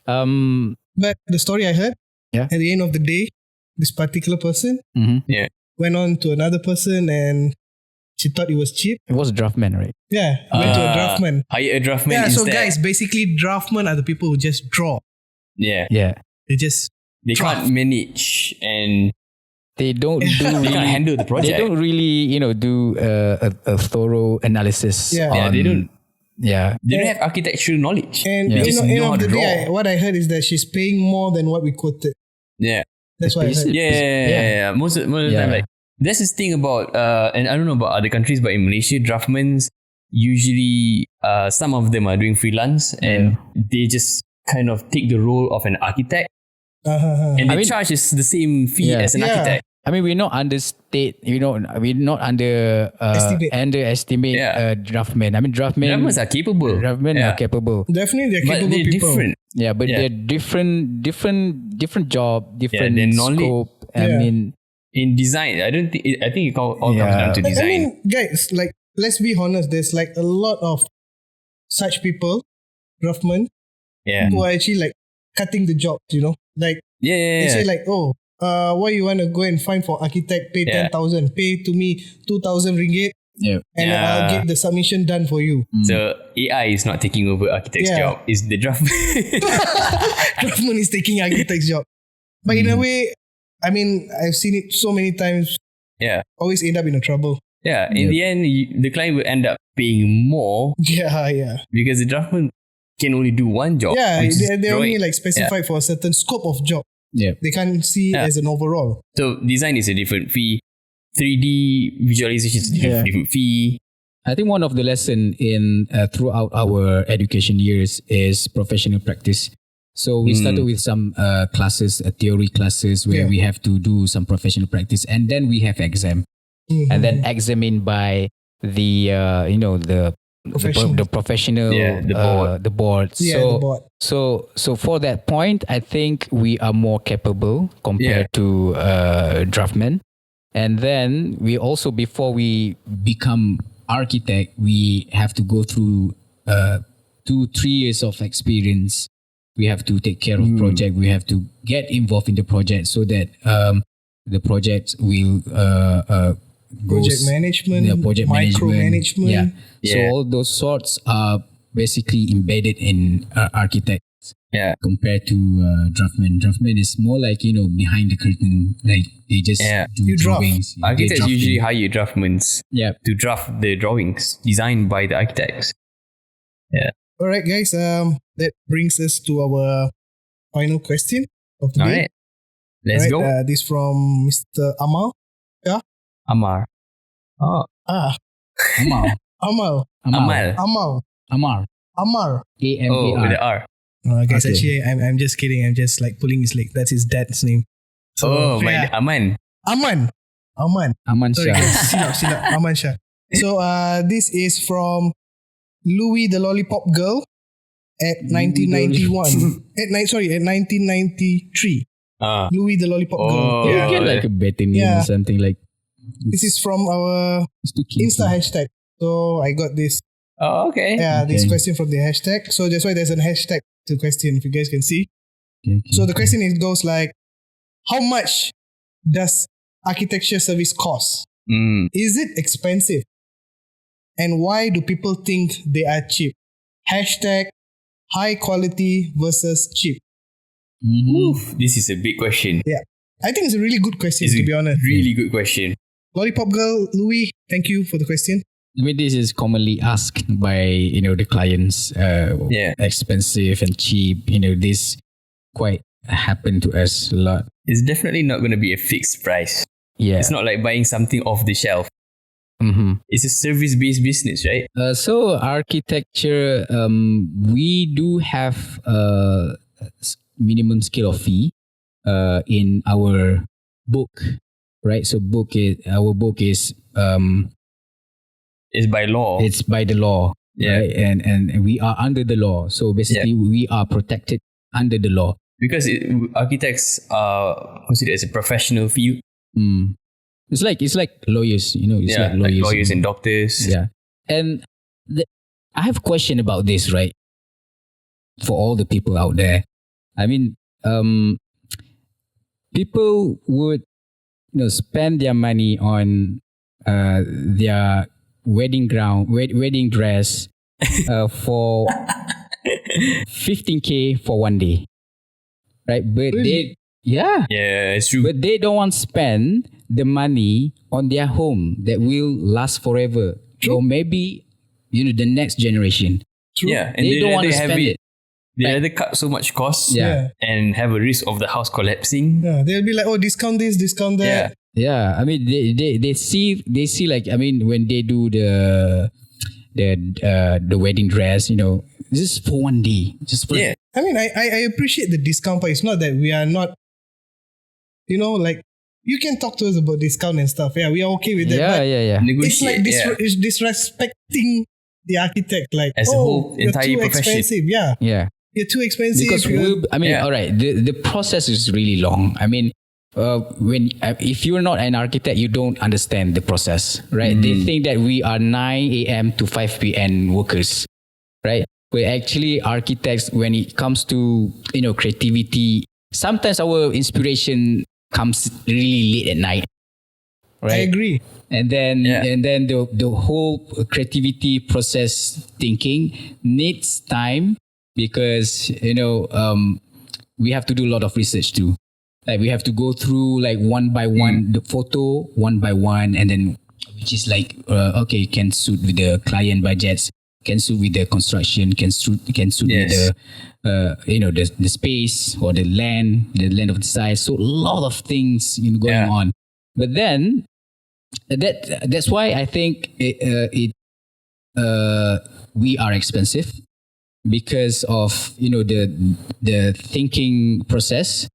But the story I heard, at the end of the day, this particular person went on to another person and she thought it was cheap. It was a draftman, right? Went to a draftman. Hire a draftman instead. So guys, basically draftmen are the people who just draw. They draft. can't manage and they don't do they can't handle the project. They don't really do a thorough analysis. They don't. They don't have architectural knowledge. And they just know how to draw. What I heard is that she's paying more than what we quoted. That's what I heard. Most of the time, like, there's this thing about and I don't know about other countries, but in Malaysia, draftmen usually some of them are doing freelance and they just kind of take the role of an architect, and the charge is the same fee as an architect. We're not understate, we're not underestimate draftmen. Draftmen are capable. Draftmen are capable. Definitely, they're capable they're people. Different. Yeah, but they're different job, different scope. In design, I think it all comes down to design. Guys, like, let's be honest, there's like a lot of such people, draftmen, who are actually like cutting the jobs, like they say like, why you want to go and find for architect, pay 10,000, pay to me 2,000 ringgit, and I'll get the submission done for you. So AI is not taking over architect's job, it's the draftman. Draftman is taking architect's job. But in a way, I've seen it so many times. Always end up in a trouble. In the end, the client will end up paying more. Because the draftman can only do one job. They're only like specified for a certain scope of job. Yeah. They can't see as an overall. So design is a different fee. 3D visualization is a different fee. I think one of the lesson in throughout our education years is professional practice. So we started with some classes, theory classes where we have to do some professional practice, and then we have exam, and then examined by the the professional the board. The board. So for that point, I think we are more capable compared to draftmen, and then we also, before we become architect, we have to go through 2-3 years of experience. We have to take care of project. We have to get involved in the project so that the project will project management, micromanagement. Yeah. So all those sorts are basically embedded in architects. Yeah. Compared to draftmen. Draftmen is more like, behind the curtain. Like they just do drawings. Architects usually hire draftmen to draft the drawings designed by the architects. Yeah. All right, guys. That brings us to our final question of the day. All right. Let's go. This from Mr. Amal. Yeah. Amar. Oh. Amal. Amal. Amal. Amal. Amar. Amar. A-M-A-R. Oh, with the R. Guys, actually, I'm just kidding. I'm just like pulling his leg. That's his dad's name. So, Aman. Aman. Aman Sorry, Shah. guys. Silap. Aman Shah. So, this is from Louis the Lollipop Girl at 1991. at 1993. Louis the Lollipop Girl. You get like a better name or something like. This is from our Insta hashtag. So I got this. Oh, okay. Yeah, this question from the hashtag. So that's why there's a hashtag to the question, if you guys can see. So the question goes like, how much does architecture service cost? Is it expensive? And why do people think they are cheap? Hashtag high quality versus cheap. Oof, this is a big question. Yeah. I think it's a really good question, to be honest. Really good question. Lollipop Girl, Louis, thank you for the question. I mean, this is commonly asked by, the clients, expensive and cheap. This quite happened to us a lot. It's definitely not going to be a fixed price. Yeah. It's not like buying something off the shelf. It's a service-based business, right? So architecture, we do have a minimum scale of fee in our book, right? So our book is it's by law. It's by the law, right? And we are under the law. So basically, we are protected under the law because architects are considered as a professional field. It's like lawyers, It's like lawyers and doctors. Yeah, and I have a question about this, right? For all the people out there, I mean, people would, spend their money on their wedding dress for 15K for one day, right? But Really? It's true. But they don't want to spend the money on their home that will last forever. True. Or maybe, the next generation. True. Yeah, and They don't want to spend it. They rather cut so much cost Yeah. and have a risk of the house collapsing. Yeah, they'll be like, oh, discount this, discount that. Yeah, I mean they see like, I mean, when they do the wedding dress, just for one day, just for Yeah. I mean, I appreciate the discount, but it's not that we are not, like, you can talk to us about discount and stuff. Yeah, we are okay with that. but yeah. it's like Negotiate. it's disrespecting the architect. Like, As a whole you're entire too profession. expensive. Yeah, Yeah. you're too expensive. Because all right, the process is really long. I mean, if you're not an architect, you don't understand the process, right? They think that we are 9 a.m. to 5 p.m. workers, right? But actually, architects, when it comes to creativity, sometimes our inspiration comes really late at night, right? I agree. And then the whole creativity process thinking needs time because we have to do a lot of research too. Like we have to go through like one by one the photo one by one, and then which is like can suit with the client budgets. can suit with the construction, can suit with the the space or the land of the site. So a lot of things going on. But then that's why I think we are expensive, because of the thinking process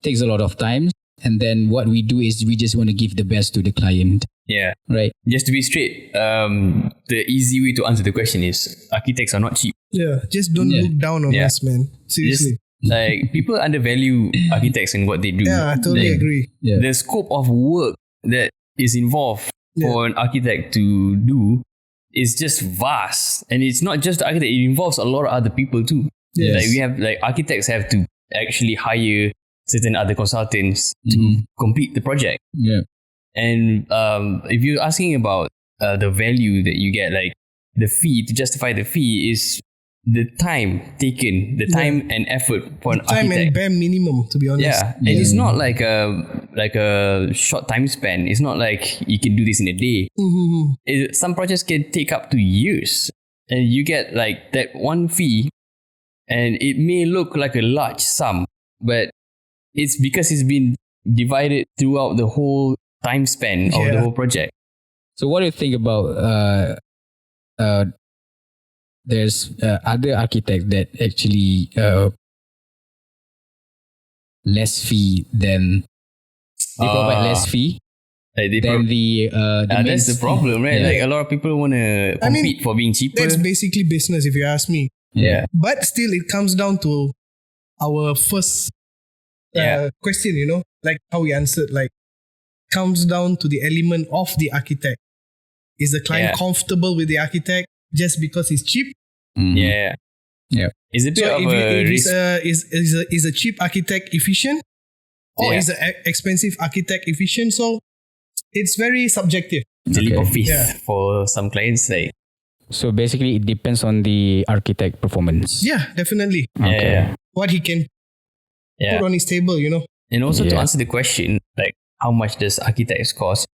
takes a lot of time. And then what we do is we just want to give the best to the client. Yeah. Right. Just to be straight, the easy way to answer the question is architects are not cheap. Yeah, just don't look down on us, man. Seriously. Like, people undervalue architects and what they do. Yeah, I totally agree. Yeah. The scope of work that is involved for an architect to do is just vast. And it's not just the architect, it involves a lot of other people too. Yes. Like architects have to actually hire certain other consultants to complete the project. Yeah. And if you're asking about the value that you get, like the fee, to justify the fee is the time taken, the time and effort for an Time architect. and bare minimum, to be honest. Yeah, and it's not like a short time span. It's not like you can do this in a day. Some projects can take up to years, and you get like that one fee, and it may look like a large sum, but it's because it's been divided throughout the whole time span of the whole project. So what do you think about there's other architects that actually less fee than they provide less fee like than the main that's the problem, right? Yeah. Like, a lot of people want to compete for being cheaper. That's basically business, if you ask me. Yeah. But still, it comes down to our first question, like how we answered, like, comes down to the element of the architect. Is the client comfortable with the architect just because he's cheap? Yeah. It's a bit of a risk. Is a cheap architect efficient? Or is an expensive architect efficient? So it's very subjective. It's a leap of faith for some clients. Like, so basically, it depends on the architect performance. Yeah, definitely. yeah. What he can put on his table, And also to answer the question, like, how much does architects cost?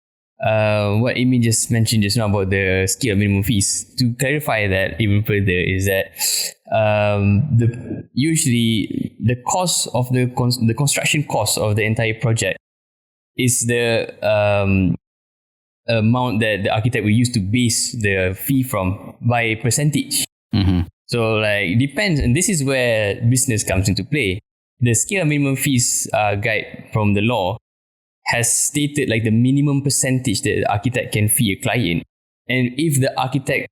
What Amy just mentioned just now about the scale of minimum fees, to clarify that even further, is that usually the cost of the construction cost of the entire project is the amount that the architect will use to base the fee from by percentage. So like, it depends, and this is where business comes into play. The scale of minimum fees guide from the law has stated like the minimum percentage that the architect can fee a client. And if the architect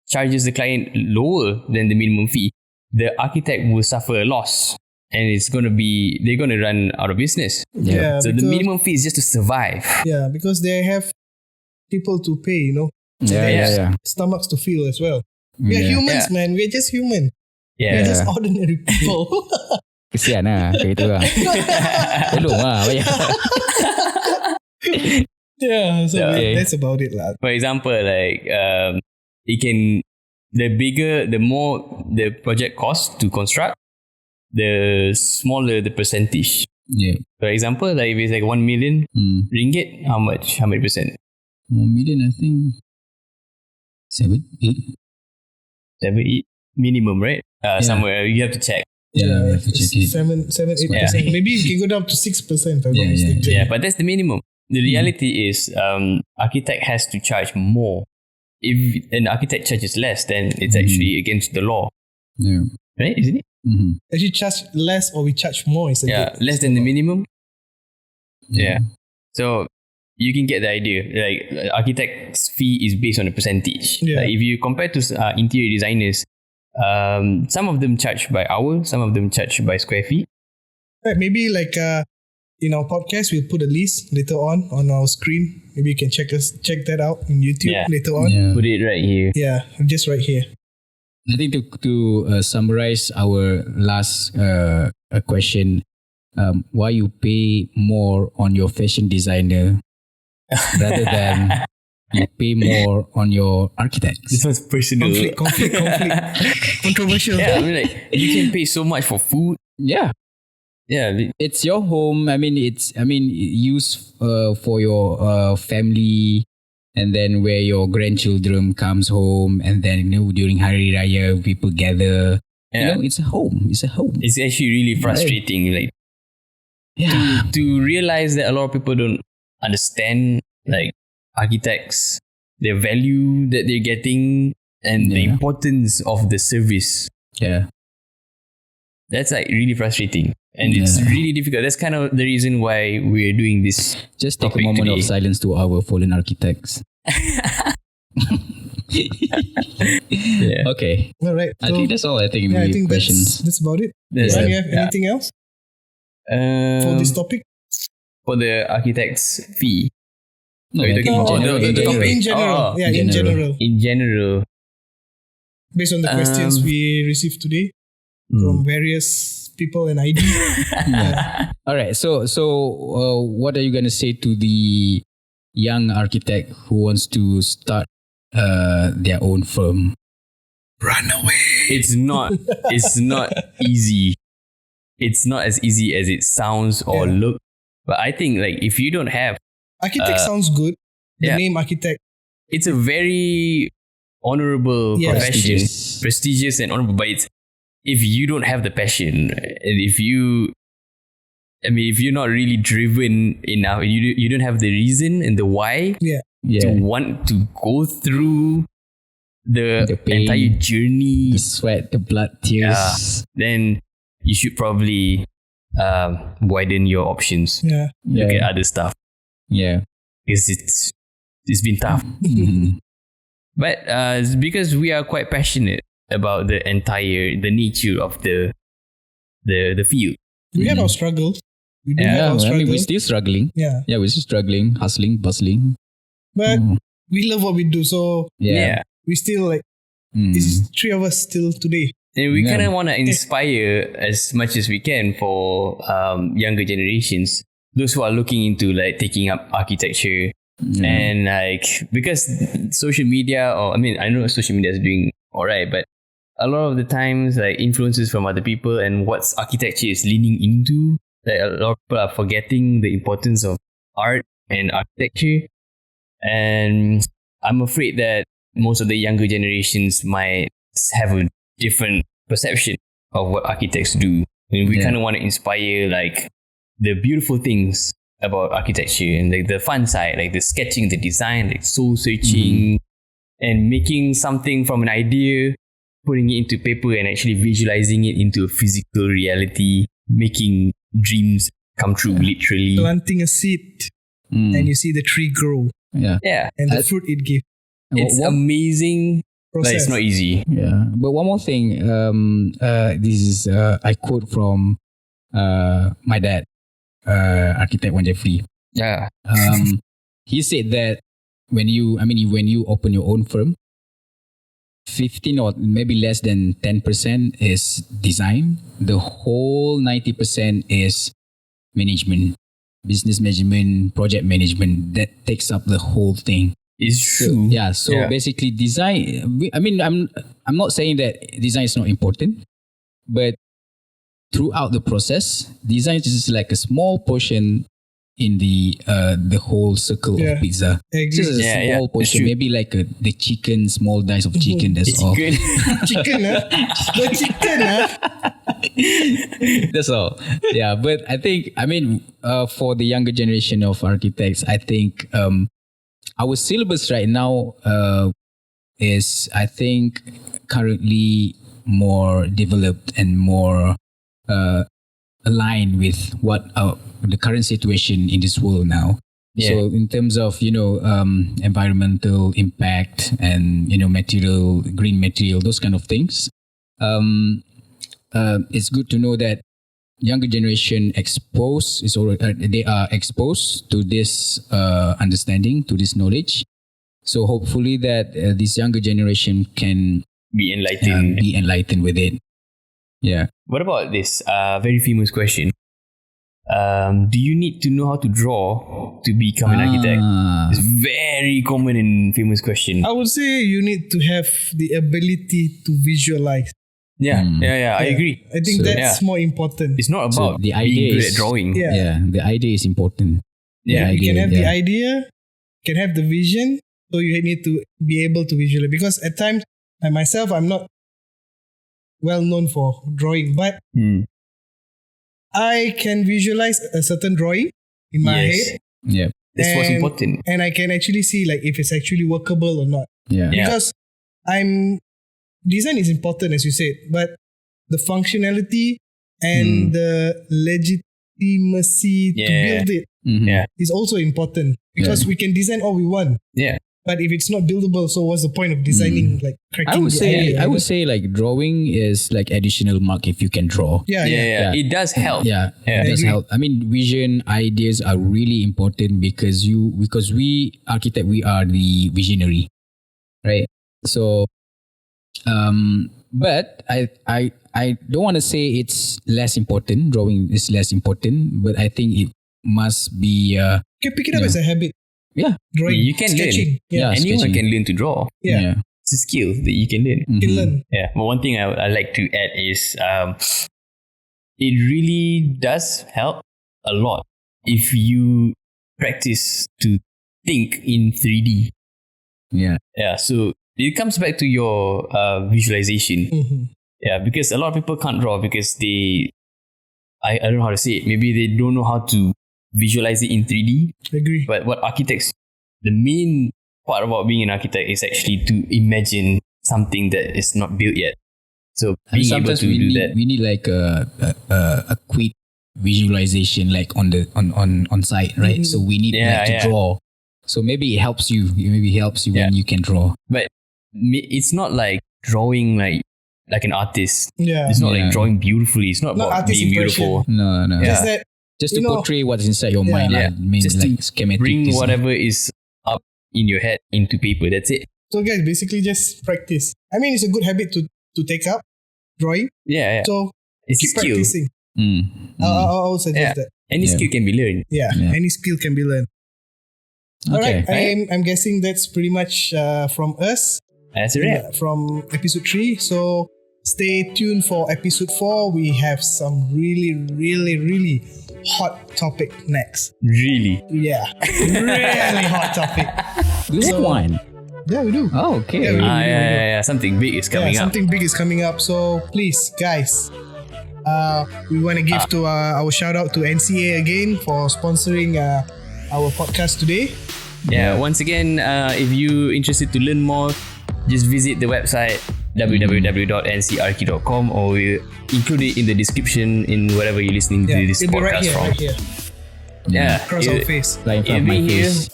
charges the client lower than the minimum fee, the architect will suffer a loss, and they're going to run out of business. So the minimum fee is just to survive. Yeah, because they have people to pay, stomachs to fill as well. We are humans, man. We're just human. We're just ordinary people. Kesian lah kayak gitu lah. Tolong lah bayar. So that's about it lah. For example, like the more the project costs to construct, the smaller the percentage. For example, like if it's like 1 million ringgit, how many percent? 1 million, I think 7, 8 minimum, right? Somewhere you have to check. Yeah, have to check it. 7-8%. Maybe you can go down to 6%. If I'm not mistaken. Yeah, but that's the minimum. The reality is, architect has to charge more. If an architect charges less, then it's actually against the law. Yeah. Right? Isn't it? Actually, charge less or we charge more. Less than the minimum. Yeah. So you can get the idea. Like, architect's fee is based on a percentage. Like, if you compare to interior designers, some of them charge by hour, some of them charge by square feet. Right, maybe like in our podcast, we'll put a list later on our screen. Maybe you can check that out in YouTube later on. Put it right here. Yeah, just right here. I think to summarize our last question, why you pay more on your fashion designer rather than you pay more on your architects? This one's personal. Conflict. Controversial. Yeah, I mean, like, you can pay so much for food. Yeah, it's your home. I mean, used for your family and then where your grandchildren comes home, and then during Hari Raya people gather. Yeah. It's a home. It's a home. It's actually really frustrating. Like to realize that a lot of people don't understand like architects, their value that they're getting, and the importance of the service. Yeah. That's like really frustrating. And it's really difficult. That's kind of the reason why we're doing this. Just take a topic moment today. of silence to our fallen architects. Yeah. Okay. All right. I think that's all. I think I the think questions. that's about it. That's Do it. you have anything else for this topic? For the architect's fee. No, Are you I think talking in about general, the topic? In general. Oh, Yeah, in in general. general. In general. Based on the questions we received today from various people and ID. All right. So, what are you gonna say to the young architect who wants to start their own firm? Run away. It's not easy. It's not as easy as it sounds or look. But I think like if you don't have Architect sounds good. The name architect. it's a very honorable profession, prestigious and honorable. But it's if you don't have the passion, and if you're not really driven enough, you don't have the reason and the why to want to go through the pain, entire journey, the sweat, the blood, tears. then you should probably widen your options. Look at other stuff. Yeah. Because it's been tough. But it's because we are quite passionate about the nature of the field. We have our struggles. We do have our I struggles. mean, we're still struggling. Yeah. Yeah, we're still struggling, hustling, bustling. But we love what we do. So we still like, it's three of us still today. And we kind of want to inspire as much as we can for younger generations, those who are looking into like taking up architecture. And like, because social media, I know social media is doing alright, but a lot of the times like influences from other people and what's architecture is leaning into, like a lot of people are forgetting the importance of art and architecture. And I'm afraid that most of the younger generations might have a different perception of what architects do. We kind of want to inspire like the beautiful things about architecture and like the fun side, like the sketching, the design, like soul searching, and making something from an idea, putting it into paper and actually visualizing it into a physical reality, making dreams come true, literally. Planting a seed and you see the tree grow. Yeah. And the fruit it gives. It's amazing. Like, it's not easy. Yeah. But one more thing, this is, I quote from my dad, architect Wan Jeffrey. Yeah. He said that when you open your own firm, 15 or maybe less than 10% is design. The whole 90% is management, business management, project management. That takes up the whole thing. It's true. So basically design, I'm not saying that design is not important, but throughout the process, design is just like a small portion in the whole circle of pizza. Just a small portion, maybe like the chicken, small dice of chicken, that's all. Chicken, The chicken, That's all. Yeah, but I think, for the younger generation of architects, I think our syllabus right now is, I think, currently more developed and more aligned with what the current situation in this world now. So in terms of, environmental impact and, material, green material, those kind of things, it's good to know that younger generation they are exposed to this understanding, to this knowledge. So hopefully that this younger generation can be enlightened with it. Yeah. What about this very famous question? Do you need to know how to draw to become an architect? It's very common and famous question. I would say you need to have the ability to visualize. I agree. I think that's more important. It's not about the idea being good at drawing. The idea is important. You can have the idea, can have the vision, So you need to be able to visualize, because at times, like myself, I'm not well known for drawing, but I can visualize a certain drawing in my head. Yeah. That's what's important. And I can actually see like if it's actually workable or not. Yeah. Because design is important, as you said, but the functionality and the legitimacy to build it is also important, because we can design all we want. Yeah. But if it's not buildable, so what's the point of designing like cracking? I would say like drawing is like additional mark if you can draw. Yeah. It does help. Yeah, it does help. I mean, vision ideas are really important because we architect, we are the visionary, right? So, but I don't want to say it's less important. Drawing is less important, but I think it must be. You can pick it up as a habit. Yeah, Drawing, you can sketching. learn. Anyone sketching. can learn to draw. Yeah. It's a skill that you can learn. You can learn. Yeah, but one thing I like to add is it really does help a lot if you practice to think in 3D. Yeah. Yeah, so it comes back to your visualization. Yeah, because a lot of people can't draw because I don't know how to say it. Maybe they don't know how to visualize it in 3D. Agree. But what architects, the main part about being an architect is actually to imagine something that is not built yet. So being able to do that. We need like a quick visualization, like on site, right? So we need to draw. So maybe it helps you. Maybe it helps you when you can draw. But it's not like drawing like an artist. Yeah. It's not like drawing beautifully. It's not about being beautiful. No. Just that. Just to portray what's inside your mind. Yeah. Just like to schematic bring design. whatever is up in your head into paper. That's it. So guys, basically just practice. I mean, it's a good habit to take up drawing. Yeah. So it's keep a skill. practicing. I would suggest that. Any skill can be learned. Yeah. Any skill can be learned. Okay. Alright, I'm guessing that's pretty much from us. That's a wrap. From episode 3. So stay tuned for episode 4. We have some really, really, really hot topic next. Really? Yeah. Really hot topic. Do you have one? Yeah, we do. Oh, okay. Yeah, we do. Yeah. Something big is coming up. Something big is coming up. So please, guys, we want to give to our shout out to NCA again for sponsoring our podcast today. Yeah. Once again, if you're interested to learn more, just visit the website www.ncrk.com, or we'll include it in the description in wherever you're listening to this it'll be podcast right from. here. Yeah. Across our face. Right in front It'll of my be here. face.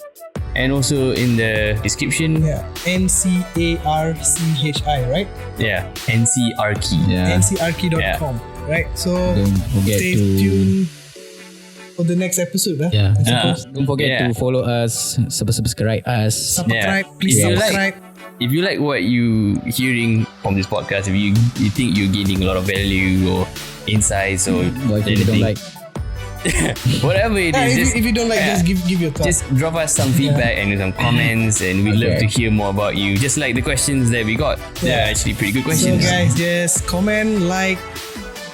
And also in the description. Yeah. NCARCHI, right? Yeah. NCRK. Yeah. ncrk.com. Right? So Don't forget stay to tuned for the next episode. Yeah. I suppose. Don't forget to follow us, subscribe us. Subscribe. Please Yeah. subscribe. If you like what you hearing from this podcast, if you think you're gaining a lot of value or insights or Or if you don't like, whatever it is, if you don't like, just give your thoughts. just drop us some feedback and some comments, and we'd love to hear more about you. Just like the questions that we got, they're actually pretty good So questions. guys, just comment, like,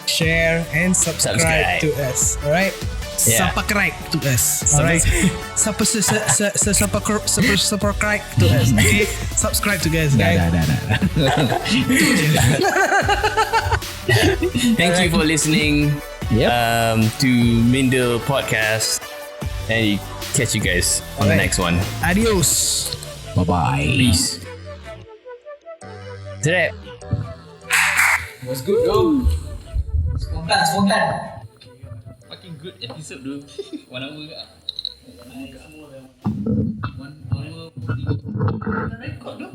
share, and subscribe to us. Alright? Yeah. Subscribe to us. Alright? Subscribe to us. Okay? Subscribe to us, guys. Thank you for listening to Mindle podcast, and catch you guys on the next one. Adios. bye-bye. Peace. Today. What's good, bro? Spontan. Fucking good episode, dude. 1 hour ke? 1 hour 40. Record tu.